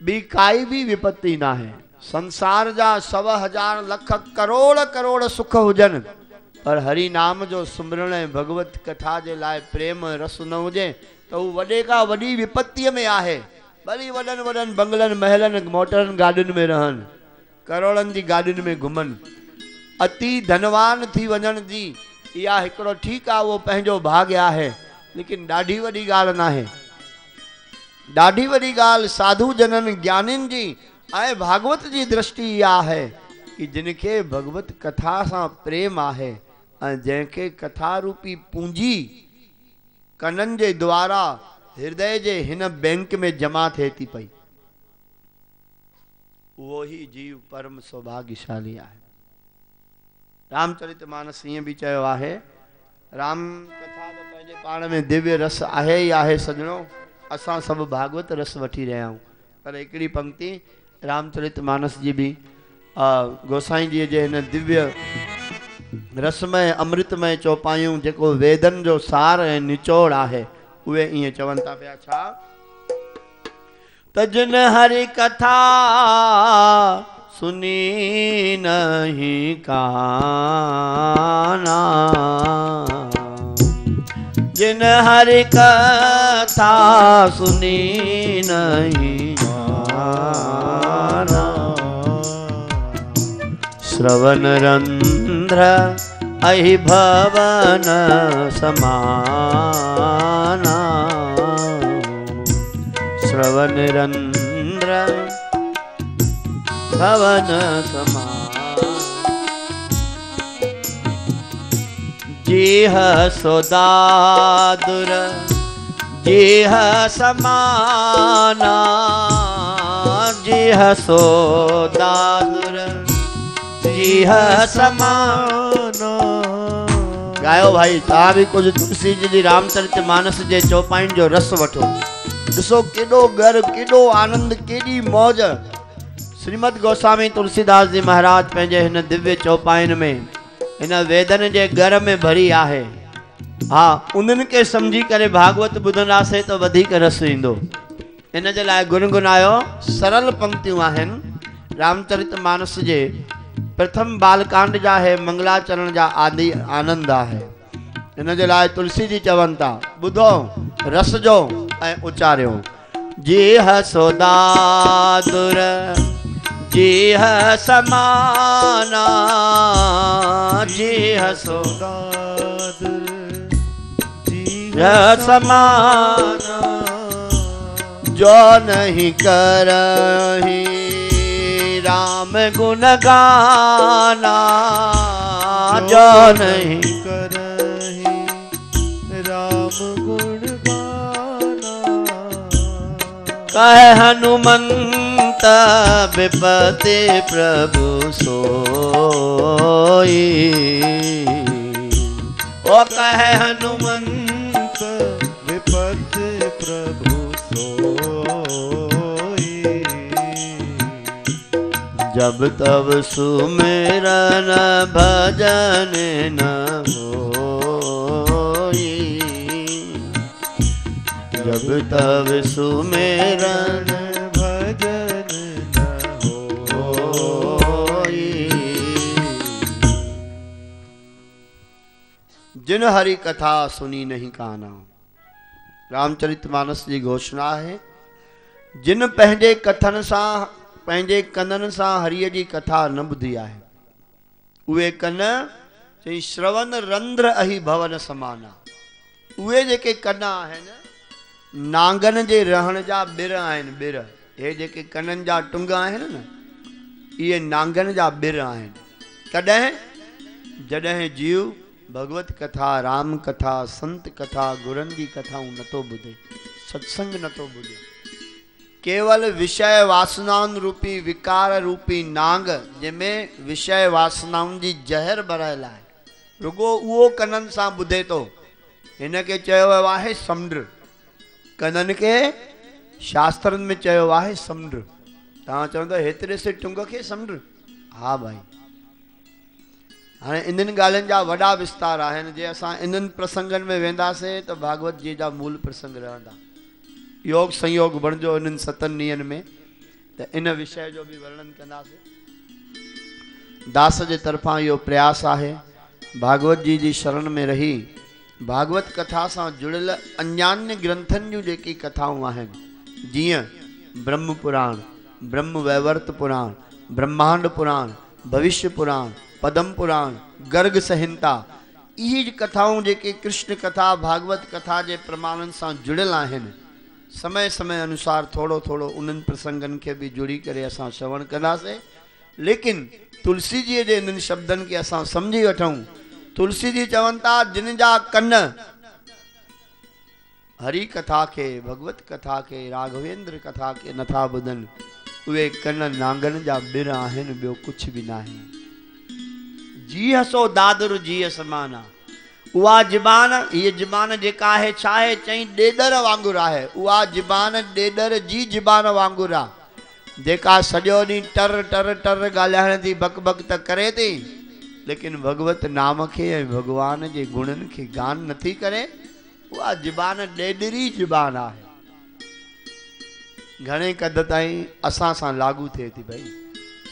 बी काई भी विपत्ति ना है। संसार जा 100,000 लख करोड़ करोड़ सुख हुजन, पर हरि नाम जो सुमरण ऐं भगवत कथा जे लाइ प्रेम रस न हुजे तो वॾे का वॾी विपत्ति में आहे। भली वॾनि वॾनि बंगलनि महलनि मोटरनि गाॾियुनि में रहनि, करोड़नि जी गाॾियुनि में घुमनि, अति धनवान थी वञण जी इहा हिकिड़ो ठीकु आहे, उहो पंहिंजो भाग्य आहे, लेकिन ॾाढी वॾी ॻाल्हि न आहे। ॾाढी वॾी ॻाल्हि साधु जननि ज्ञानिनि जी ऐं भागवत जी दृष्टि इहा आहे कि जिनखे भगवत कथा सां प्रेम आहे ऐं जंहिंखे कथा रूपी पूंजी कननि जे द्वारा हृदय जे हिन बैंक में जमा थिए थी पई, वो ही जीव परम सौभाग्यशाली आहे। रामचरितमानस ईअं बि चयो आहे, राम कथा त पंहिंजे पाण में दिव्य रस आहे ई आहे सजणो, असां सभु भागवत रस वठी रहिया आहियूं। पर हिकिड़ी पंक्ति रामचरितमानस जी बि गोसाई जी जे हिन दिव्य रसमय अमृतमय चौपायूं जेको वेदन जो सार ऐं निचोड़ आहे उहे ईअं चवनि था पिया, छा त जिन हरि कथा सुनी नहीं काना, जिन हरि कथा सुनी नहीं काना, श्रवण रंध्र अहि भवन समाना, श्रवण रंध्र भवन समान, जेह सोदादुर जेह समाना, जेह सोदादुर जेह समाना। गायो भाई, तव्हां भी कुछ तुलसी जी रामचरितमानस जे चौपाइन जो रस वठो। ॾिसो केॾो घर, केॾो आनंद, केॾी मौज। श्रीमद गोस्वामी तुलसीदास जी महाराज पंहिंजे हिन दिव्य चौपाइन में हिन वेदन जे घर में भरी आहे। हाँ, उन्हनि खे सम्झी करे भागवत ॿुधंदासीं तो वधीक रस ईंदो। इन जे लाइ गुनगुनायो सरल पंक्तियूं आहिनि रामचरितमानस जे प्रथम बालकांड जा है, मंगलाचरण जा आदि आनंद आहे। इन जे लाइ तुलसी जी चवनि था, ॿुधो रस जो ऐं उचारियो। जेह सोदादुर जेह समाना, जेह सोदादुर जेह समाना जो नहीं करही राम गुण गाना, जो नहीं करही राम गुण गाना। कह हनुमंत विपति प्रभु सोई, ओ कह हनुमंत विपति प्रभु सोई। जब तब सुमिरन भजन न होई, जब तब सुमिरन भजन न होई। जिन हरि कथा सुनी नहीं काना, रामचरितमानस जी घोषणा है। जिन पंहिंजे कथन सां पंहिंजे कननि सां हरिय जी कथा न ॿुधी आहे, उहे कन चई श्रवण रंध्र अहि भवन समाना। उहे जेके कन आहिनि नांगन जे रहण जा ॿिर आहिनि। ॿिर हे जेके कननि जा टुंग आहिनि न, इहे नांगन जा ॿिर आहिनि। कॾहिं जॾहिं जीव भगवत कथा, राम कथा, संत कथा, गुरनि जी कथाऊं नथो ॿुधे, सत्संग नथो ॿुधे, केवल विषय वासनाउनि रूपी विकार रूपी नांग जंहिंमें विषय वासनाउनि जी जहर भरियल आहे, रुगो उहो कननि सां ॿुधे थो। हिन खे चयो वियो आहे समुंड। कननि खे शास्त्रनि में चयो आहे समुंड। तव्हां चवंदव हेतिरे से टुंग खे समुंड? हा भाई, हाणे इन्हनि ॻाल्हियुनि जा वॾा विस्तार आहिनि। जे असां इन्हनि प्रसंगनि में वेंदासीं त भागवत जी जा मूल प्रसंग रहंदा। योग संयोग बणिजो इन्हनि 7 ॾींहंनि में, त इन विषय जो बि वर्णन कंदासीं। दास जे तरफ़ां इहो प्रयास आहे भागवत जी शरण में रही भागवत कथा सां जुड़ियल अन्यान्य ग्रंथनि जूं जेकी कथाऊं आहिनि, जीअं ब्रह्म पुराण, ब्रह्म वैवर्त पुराण, ब्रह्मांड पुराण, भविष्य पुराण, पदम पुराण, गर्ग संहिता, इहे कथाऊं जेके कृष्ण कथा भागवत कथा जे प्रमाणनि सां जुड़ियल आहिनि, समय समय अनुसार थोड़ो थोड़ो उन्हनि प्रसंगनि खे बि जुड़ी करे असां श्रवण कंदासीं। लेकिन तुलसी जी जे इन्हनि शब्दनि खे असां सम्झी वठूं। तुलसी जी चवनि था जिन जा कन हरि कथा के, भगवत कथा के, राघवेंद्र कथा के नथा ॿुधनि, उहे कन नांगन जा ॿिर आहिनि, ॿियो कुझु बि न आहे। जीह सो दादुर जीह समाना। उहा ज़बान, हीअ ज़बान जेका आहे छा आहे? चई ॾेॾर वांगुरु आहे। उहा ज़बान ॾेॾर जी ज़बान वांगुरु आहे, जेका सॼो ॾींहुं टर टर टर ॻाल्हाइण थी, बक बक त करे थी, लेकिन भगवत नाम खे ऐं भगवान जे गुणनि खे गान नथी करे। उहा ज़बान ॾेॾरी ज़बान आहे। घणे क़द ताईं असां सां लागू थिए थी भई।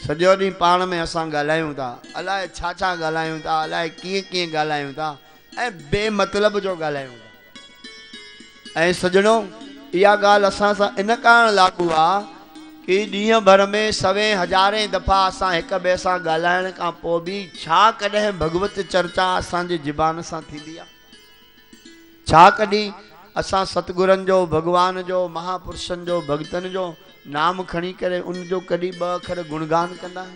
सॼो ॾींहुं पाण में असां ॻाल्हायूं था, अलाए छा छा ॻाल्हायूं था, अलाए कीअं कीअं ॻाल्हायूं था, ऐं बेमतलब जो ॻाल्हायूं था। ऐं सजणो, इहा ॻाल्हि असां सां इन कारण लागू आहे कि ॾींहं भर में 100,000 दफ़ा असां हिक ॿिए सां ॻाल्हाइण खां पोइ बि छा कॾहिं भगवत चर्चा असांजी ज़बान सां थींदी आहे? छा कॾहिं असां सतगुरनि जो, भगवान जो, महापुरुषनि जो, भगतनि जो नाम खणी करे उनजो कॾहिं 2 अखर गुणगान कंदा आहियूं?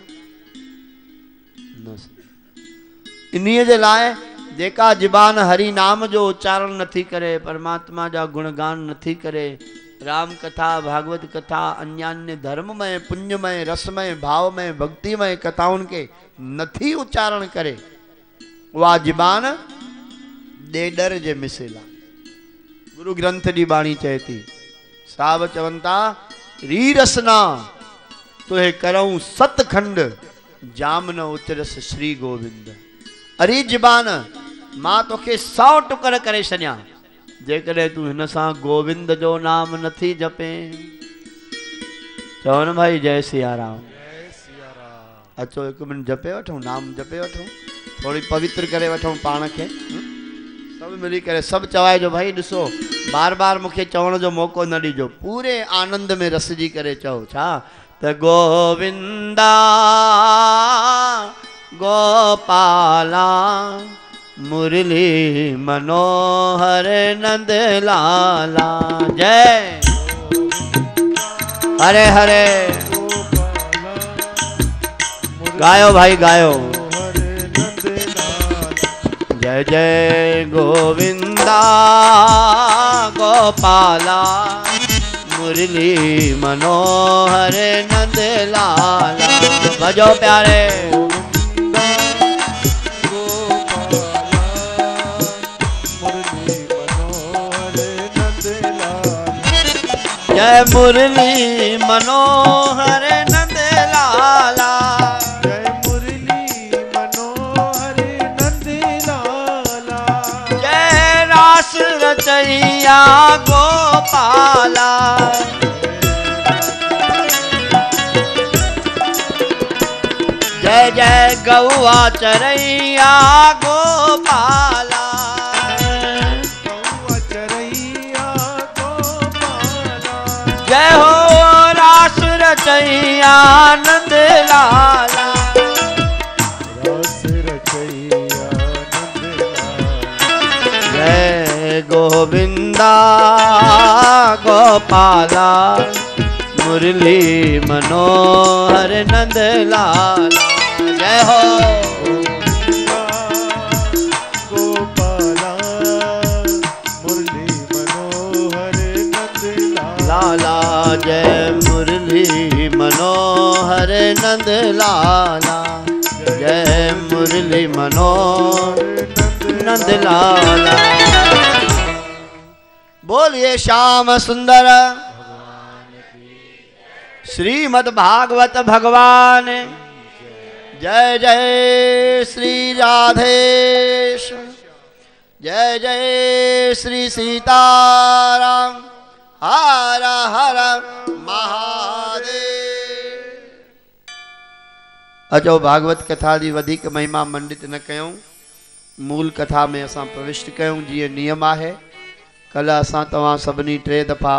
इन्हीअ जे लाइ जेका ज़बान हरि नाम जो उच्चारण नथी करे, परमात्मा जा गुणगान नथी करे, राम कथा, भागवत कथा, अन्यान्य धर्ममय, पुण्यमय, रसमय, भावमय, भक्तिमय कथाउनि के नथी उच्चारण करे, उहा ज़बान ॾेॾर जे मिसल आहे। गुरु ग्रंथ जी बाणी चए थी, साहब चवनि था री रसना तुहे करऊं 7 खंड, जाम न उतरस श्री गोविंद। अरे ज़बान, मां तोखे 100 टुकर करे छॾियां, जेकॾहिं तूं हिन सां गोविंद जो नाम नथी जपे। चओ न भाई जय सिया राम। अचो 1 मिनट जपे वठूं, नाम जपे वठूं, थोड़ी पवित्र करे वठूं पाण खे। सब मिली करे सब चवाइजो भाई। ॾिसो, बार बार मूंखे चवण जो मौक़ो न ॾिजो, पूरे आनंद में रसिजी करे चओ। छा त गोविंदा गोपाला मुरली मनोहर नंद लाला। जय हरे हरे। गायो भाई गायो। जय जय गोविंदा गोपाला मुरली मनोहर नंद लाला। भजो प्यारे। जय मुरली मनोहर नंद लाला। जय मुरली मनोहर नंद लाला। जय रास रचैया गोपाला। जय जय गौआ चरैया गोपाला। जय हो रास रचैया नंद लाला। रस रचैया नंद लाला। जय गोविंदा गोपाला मुरली मनोहर नंद लाला। जय हो गोपाला मुरली मनोहर नंद लाला। जय मुरली मनोहर नंद लाला। जय मुरली मनोहर नंद लाला। बोलिए श्याम सुंदर श्रीमद् भागवत भगवान। जय जय श्री राधेश। जय जय श्री सीताराम। हर हर महादेव। अचो भागवत कथा जी वधिक महिमा मंडित न कयूं, मूल कथा में असां प्रविष्ट कयूं जीअं नियम आहे। कल असां तव्हां सभिनी 3 दफ़ा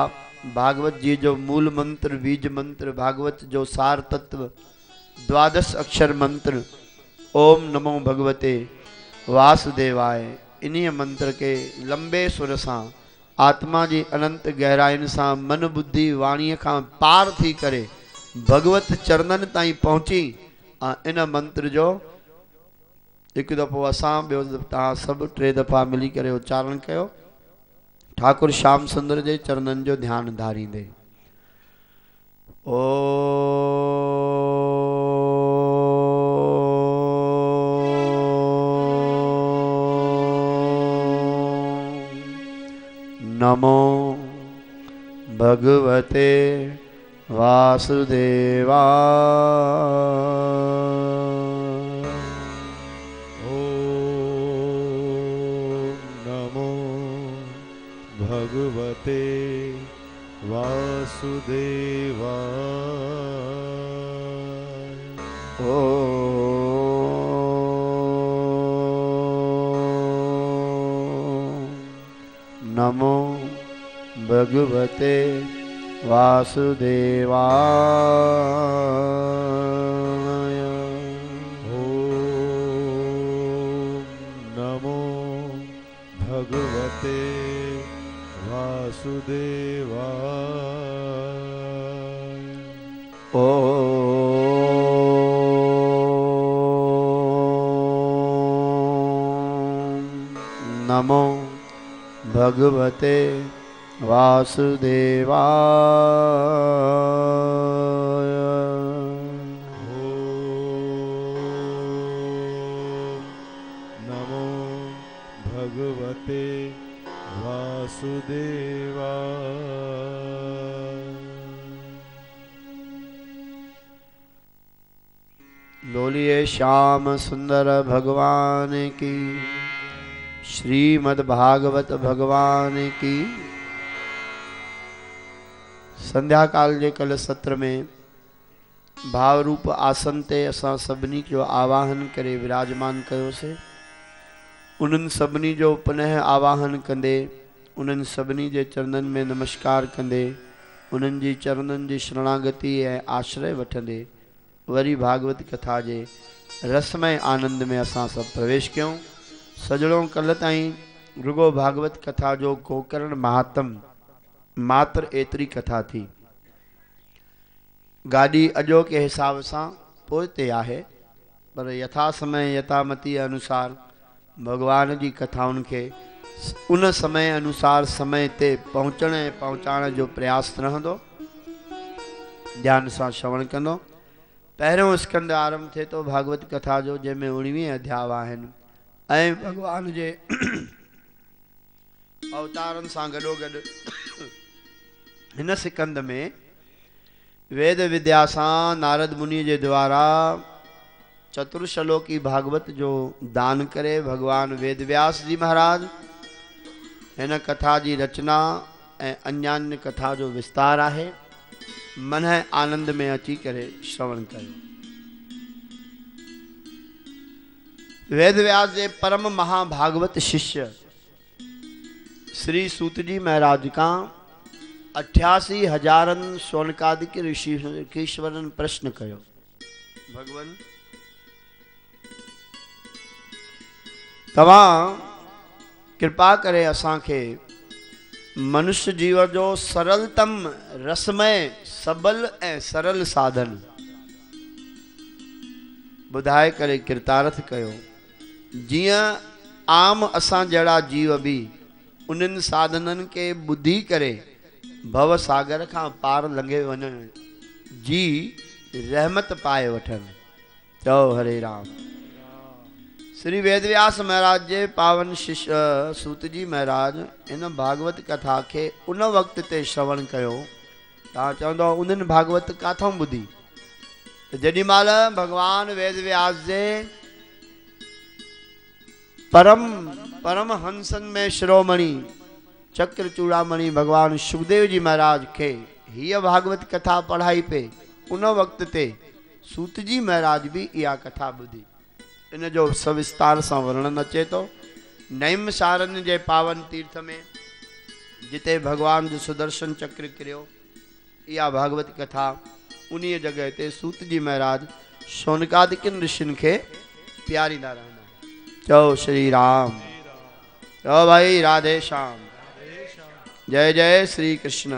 भागवत जी जो मूल मंत्र बीज मंत्र भागवत जो सार तत्व 12 अक्षर मंत्र ओम नमो भगवते वासुदेवाय इन्हीं मंत्र के लंबे सुर सां आत्मा जी अनंत गहराइन सां मन बुद्धि वाणीअ खां पार थी करे भगवत चरणन ताईं पहुची। इन मंत्र जो एक दफ़ो असां ॿियो तव्हां सभु 3 दफ़ा मिली करे उच्चारण कयो। ठाकुर श्याम सुंदर जे चरणन जो ध्यान धारींदे। ओ नमो भगवते वासुदेवा। भगवते वासुदेवाय। नमो भगवते वासुदेवाय। नमो भगवते वासुदेवाय। नमो भगवते वासुदेवाय। नमो भगवते वासुदेवाय। बोलिए श्याम सुंदर भगवान की। श्रीमद् भागवत भगवान की। संध्या काल जे कल सत्र में भाव रूप आसन ते असां सभिनी जो आवाहन करे विराजमान कयोसीं। उन्हनि सभिनी जो पुनः आवाहन कंदे उन्हनि सभिनी जे चरणन में नमस्कार कंदे उन्हनि जी चरणन जी शरणागति ऐं आश्रय वठंदे वरी भागवत कथा जे रसमय आनंद में असां सभु प्रवेश कयूं। सजड़ों कल ताईं रुगो भागवत कथा जो गोकर्ण महात्म मात्र एतरी कथा थी। गाड़ी अजो के हिसाब से पोते आहे, पर यथा समय यथामती अनुसार भगवान जी कथाउन के उन समय अनुसार समय ते पहुँचाण जो प्रयास रहंदो। ध्यान से श्रवण कंदो। पहिरियों स्कंद आरंभ थे तो भागवत कथा जो, जैमें 19 अध्याय आहिनि ऐं भगवान जे अवतारन सां गॾोगॾु हिन सिकंद में वेद विद्या सां नारद मुनि जे द्वारा चतुर्श्लोकी भागवत जो दान करे भगवान वेद व्यास जी महाराज हिन कथा जी रचना ऐं अन्यान्य कथा जो विस्तार आहे। मन आनंद में अची करे श्रवण कयो। वेद व्यास जे परम महाभागवत शिष्य श्री सूत जी महाराज का 88,000 शौनकादिक ऋषिकेश्वरन प्रश्न कयो। भगवान तवा कृपा करे असां के मनुष्य जीव जो सरलतम रसमय सबल ऐं सरल साधन बुधाए करे कृतार्थ कयो। जियां आम असां जड़ा जीव भी उन्हनि साधनन के बुद्धि करे भव सागर का पार लंघे वन जी रहमत पाए वठन। चओ हरे राम। श्री वेदव्यास महाराज जे पावन शिष्य सूत जी महाराज इन भागवत कथा के उन वक्त ते श्रवण कयो। तव्हां चवंदो उन्हनि भागवत काथों ॿुधी? त जेॾी महिल भगवान वेदव्यास जे परम हंसन में शिरोमणि चक्र चूड़ामणि भगवान सुखदेव जी महाराज के हीअ भागवत कथा पढ़ाई पे, उन वक्त ते सूत जी महाराज भी इहा कथा ॿुधी। इन जो सविस्तार सां वर्णन अचे तो। नैमिषारण्य जे पावन तीर्थ में जिते भगवान जो सुदर्शन चक्र किरियो, इहा भागवत कथा उन्हीं जगह ते सूत जी महाराज शौनकादिकिन ऋषिन के प्यारींदा रहंदा। चओ श्री राम। चओ भाई राधे श्याम। जय जय श्री कृष्ण।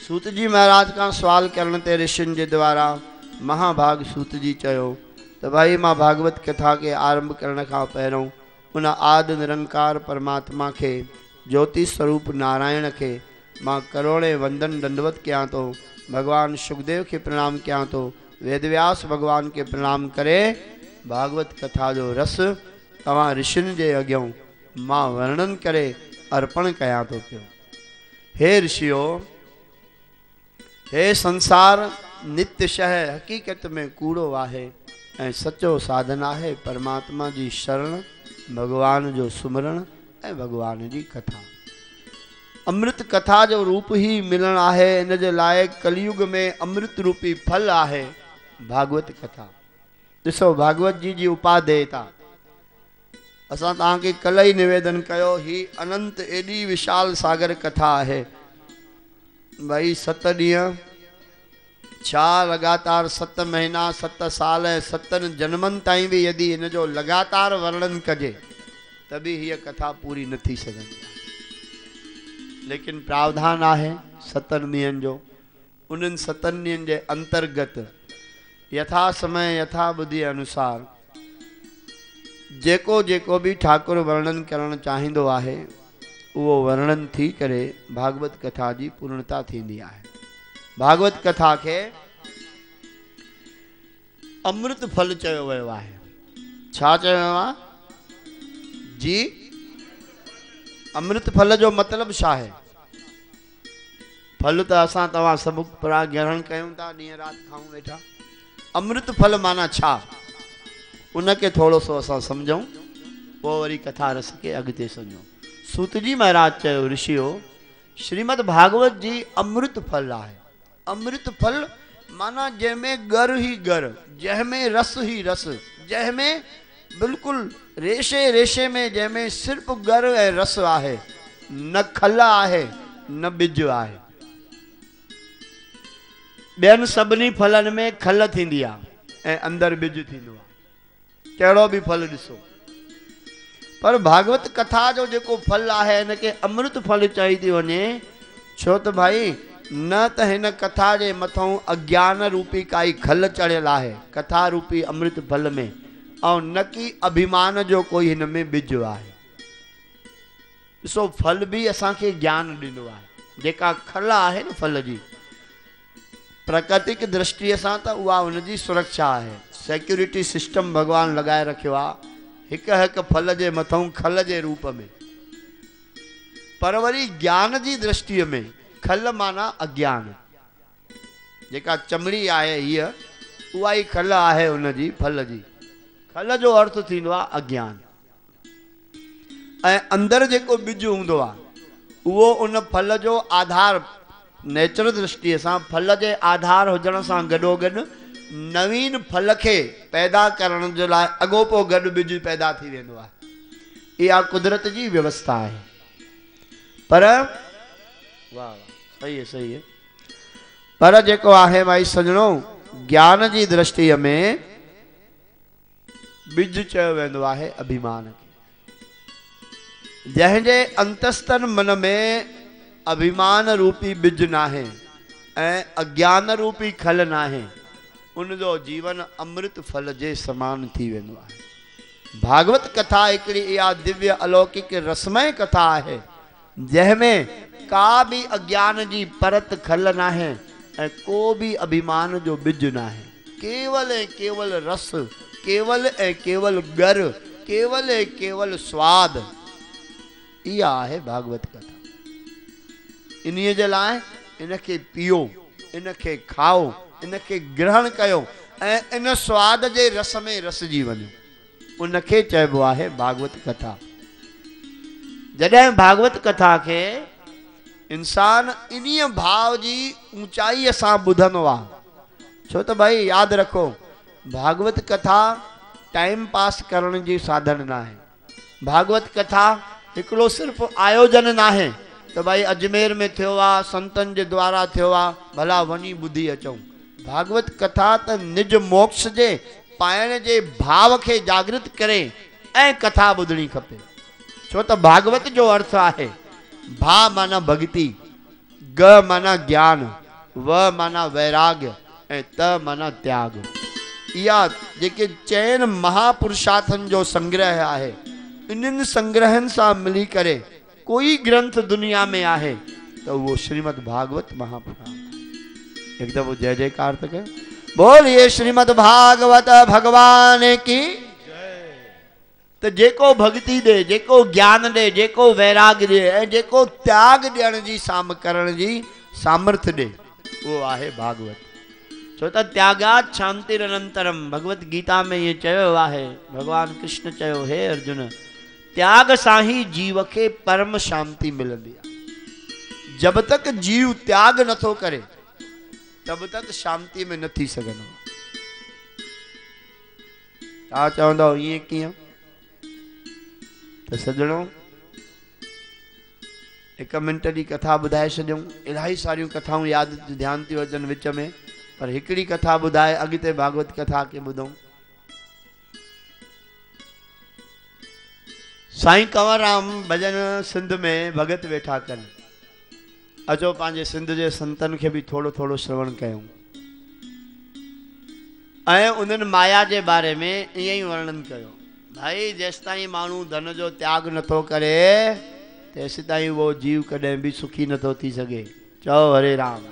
सूत जी महाराज का सवाल करण ते ऋषिन जे द्वारा महाभाग सूत जी चयो तो भाई मां भागवत कथा के आरंभ करण का पहिरों उन आदि निरंकार परमात्मा के ज्योति स्वरूप नारायण के मां करोड़े वंदन दंडवत किया तो भगवान सुखदेव के प्रणाम किया तो वेदव्यास भगवान के प्रणाम करे भागवत कथा जो रस तवां ऋषिन जे अग्यों मां वर्णन करे अर्पण कया तो पियो। हे ऋषियो, हे संसार नित्य शह हकीकत में कूड़ो आहे ऐं सचो साधन आहे परमात्मा जी शरण, भगवान जो सुमरण ऐं भगवान जी कथा। अमृत कथा जो रूप ही मिलन आहे। इन जे लाइ कलयुग में अमृत रूपी फल आहे भागवत कथा। ॾिसो भागवत जी उपादेयता असां तव्हांखे कल ही निवेदन कयो। ही अनंत एडी विशाल सागर कथा है भाई। 7 ॾींहं छा लगातार 7 महीना 7 साल 7 जन्मन ताईं भी यदि इन जो लगातार वर्णन कजे तभी हीअ कथा पूरी न थी सघंदी। लेकिन प्रावधान आहे 7 ॾींहंनि जो। उन्हनि 7 ॾींहंनि जे अंतर्गत यथा समय यथा बुद्धि अनुसार जेको जेको भी ठाकुर वर्णन करण चाहिंदो आहे वो वर्णन थी करे भागवत कथा जी पूर्णता थींदी आहे। भागवत कथा के अमृत फल चयो वियो आहे। छा चयो वियो आहे जी? अमृत फल जो मतलब छा है? फल तो असां तव्हां सभु परा ग्रहण कयूं था, ॾींहं राति खाऊं वेठा। अमृत फल माना छा उनके थोड़ो सो असां समझूं, वो वरी कथा रस के अॻिते समझूं। सूत जी महाराज चयो ऋषियो, श्रीमद भागवत जी अमृत फल आहे। अमृत फल माना जंहिंमें गर ही गर, जंहिंमें रस ही रस, जंहिंमें बिल्कुल रेशे रेशे में जंहिंमें सिर्फ गर ऐं रस आहे, न खल आहे न बिज आहे। ॿियनि सभिनी फलनि में खल थींदी आहे ऐं अंदरि बिज थींदो आहे। कहिड़ो बि फल ॾिसो पर भागवत कथा जो जेको फल आहे इनके अमृत फल चई थी वञे। छो त भाई न त हिन कथा जे मथां अज्ञान रूपी काई खल चढ़ियल आहे कथा रूपी अमृत फल में, और न की अभिमान जो कोई हिन में बिज आहे। ॾिसो फल भी असांखे ज्ञान ॾिनो आहे। जेका खल आहे न फल जी प्राकृतिक दृष्टि सां त उहा उनजी सुरक्षा आहे, सिक्योरिटी सिस्टम भगवान लगाए रखियो आहे हिक हिक फल जे मथां खल जे रूप में। पर वरी ज्ञान जी दृष्टि में खल माना अज्ञान। जेका चमड़ी आहे हीअ उहा ई खल आहे उनजी फल जी। खल जो अर्थ थींदो आहे अज्ञान। ऐं अंदर जेको बिज हूंदो आहे उहो उन फल जो आधार नेचर दृष्टि सां फल जे आधार हुजण सां गॾोगॾु नवीन फल के पैदा करण जो लाइ अॻोपो गॾु बिज पैदा थी वेंदो आहे। इहा कुदरत जी व्यवस्था आहे। पर वाह वाह सही है सही है। पर जेको आहे भाई सजणो ज्ञान जी दृष्टि में बिज चयो वेंदो आहे अभिमान खे। जंहिंजे अंतस्तन मन में अभिमान रूपी बिज नाहे ऐं अज्ञान रूपी खल नाहे उनजो जीवन अमृत फल जे समान थी वेंदो आहे। भागवत कथा हिकिड़ी इहा दिव्य अलौकिक रसमय कथा आहे जंहिंमें का भी अज्ञान जी परत खल नाहे ऐं को भी अभिमान जो बिज नाहे। केवल ऐं केवल रस, केवल ऐं केवल गर, केवल ऐं केवल स्वाद। इहा आहे भागवत कथा। इन्हीअ जे लाइ इनखे पियो, इनखे खाओ, इनखे ग्रहण कयो ऐं इन स्वाद जे रस में रसजी वञो। उनखे चइबो आहे भागवत कथा। जॾहिं भागवत कथा खे इंसान इन्हीअ भाव जी ऊंचाई सां ॿुधंदो आहे। छो त भाई यादि रखो भागवत कथा टाइम पास करण जी साधन न आहे। भागवत कथा हिकिड़ो सिर्फ़ु आयोजन न आहे त भाई अजमेर में थियो आहे संतन जे द्वारा थियो आहे भला वञी ॿुधी अचूं। भागवत कथा त निज मोक्ष जे पाइण जे भाव खे जागृत करे ऐं कथा ॿुधणी खपे। छो त भागवत जो अर्थ आहे भा माना भक्ति, ग माना ज्ञान, व माना वैराग्य ऐं त माना त्याग। इहा जेके चइनि महापुरुषार्थनि जो संग्रह आहे इन्हनि संग्रहनि सां मिली करे कोई ग्रंथ दुनिया में आहे त उहो श्रीमद् भागवत महापुराण। एक दफ़ो जय जयकार त कयो। बोलिए श्रीमद् भागवत भगवान की। त जेको भक्ति दे, जेको ज्ञान दे, जेको वैराग दे ऐं जेको त्याग ॾियण जी साम करण जी सामर्थ्य दे उहो आहे भागवत। छो त त्यागात शांतिरनंतरम भगवत गीता में ये चयो आहे। भगवान कृष्ण चयो हे अर्जुन त्याग सां ही जीव के परम शांति मिलंदी आहे। जब तक जीव त्याग नथो करे तब तक शांति में न थी सघंदो। छा चवंदव ईअं कीअं? त सजणो हिक मिंट जी कथा ॿुधाए छॾियूं। इलाही सारियूं कथाऊं यादि ध्यान थी अचनि विच में, पर हिकिड़ी कथा ॿुधाए अॻिते भागवत कथा खे ॿुधूं। साईं कंवरराम भजन सिंध में भगत वेठा कनि। अचो पंहिंजे सिंध जे संतनि खे बि थोरो थोरो श्रवण कयूं ऐं उन्हनि माया जे बारे में ईअं ई वर्णन कयो। भाई जेसिताईं माण्हू धन जो त्याग नथो करे तेसि ताईं उहो जीव कॾहिं बि सुखी नथो थी सघे। चओ हरे राम।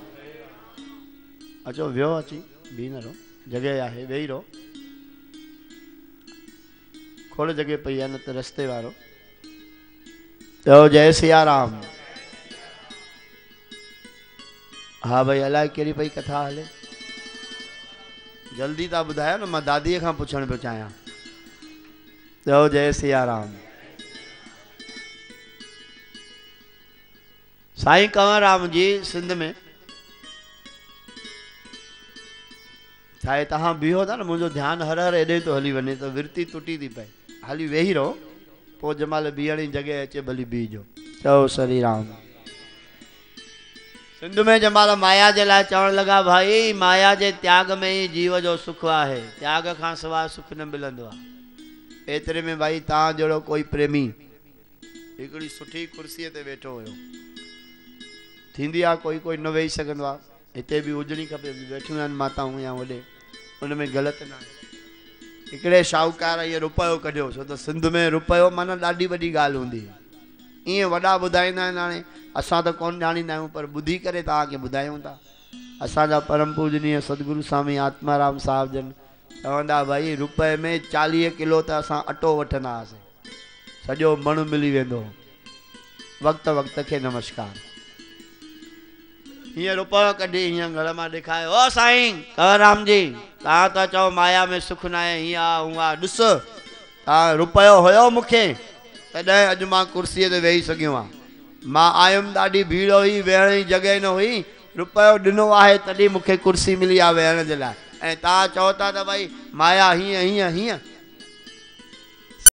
अचो वियो अची बीह न रहो, जॻह आहे वेही रहो। खोड़ जगह पई आहे न त रस्ते वारो। चओ जय सिया राम। हाँ भाई अलाए कहिड़ी पई कथा हले, जल्दी था ॿुधायो न, मां दादीअ खां पुछण पियो चाहियां। चओ जय सिया राम। साईं कंवरराम जी सिंध में छाहे तव्हां बीहो था न, मुंहिंजो ध्यानु हर हर एॾे थो हली वञे त विरती टुटी थी पए। हाली वेही रहो, पोइ जंहिंमहिल बीहण जी जॻह अचे भली बीहजो। चओ श्री राम। सिंध में जंहिंमहिल माया जे लाइ चवण लॻा भाई माया जे त्याग में ई जीव जो सुख आहे, त्याग खां सवाइ सुख न मिलंदो आहे। एतिरे में भाई तव्हां जहिड़ो कोई प्रेमी हिकिड़ी सुठी कुर्सीअ ते वेठो हुयो, थींदी आहे कोई कोई न वेही सघंदो आहे, हिते बि हुजणी खपे, वेठियूं आहिनि माताऊं या होॾे, उन में ग़लति न आहे। हिकिड़े शाहूकार इहो रुपयो कढियो, छो त सिंध में रुपयो माना ॾाढी वॾी ॻाल्हि हूंदी हुई। ईअं वॾा ॿुधाईंदा आहिनि, हाणे असां त कोन ॼाणींदा आहियूं पर ॿुधी करे तव्हांखे ॿुधायूं था। असांजा परम पूजनीय सतगुरु स्वामी आत्माराम साहिब जन चवंदा भाई रुपए में 40 किलो त असां अटो वठंदा हुआसीं, सॼो मण मिली वेंदो। वक़्त वक़्त खे नमस्कार। हीअं रुपयो कढी हीअं घर मां ॾेखारे, ओ साईं कंवरराम जी तव्हां त चओ माया में सुख न आहे, हीअं आहे हूअं आहे, ॾिस तव्हां रुपयो हुयो मूंखे तॾहिं अॼु मां कुर्सीअ ते वेही सघियो आहियां। मां आयुमि ॾाढी भीड़ हुई, वेहण जी जॻह न हुई, रुपयो ॾिनो आहे तॾहिं मूंखे कुर्सी मिली आहे वेहण जे लाइ, ऐं तव्हां चओ था त भाई माया हीअं हीअं हीअं।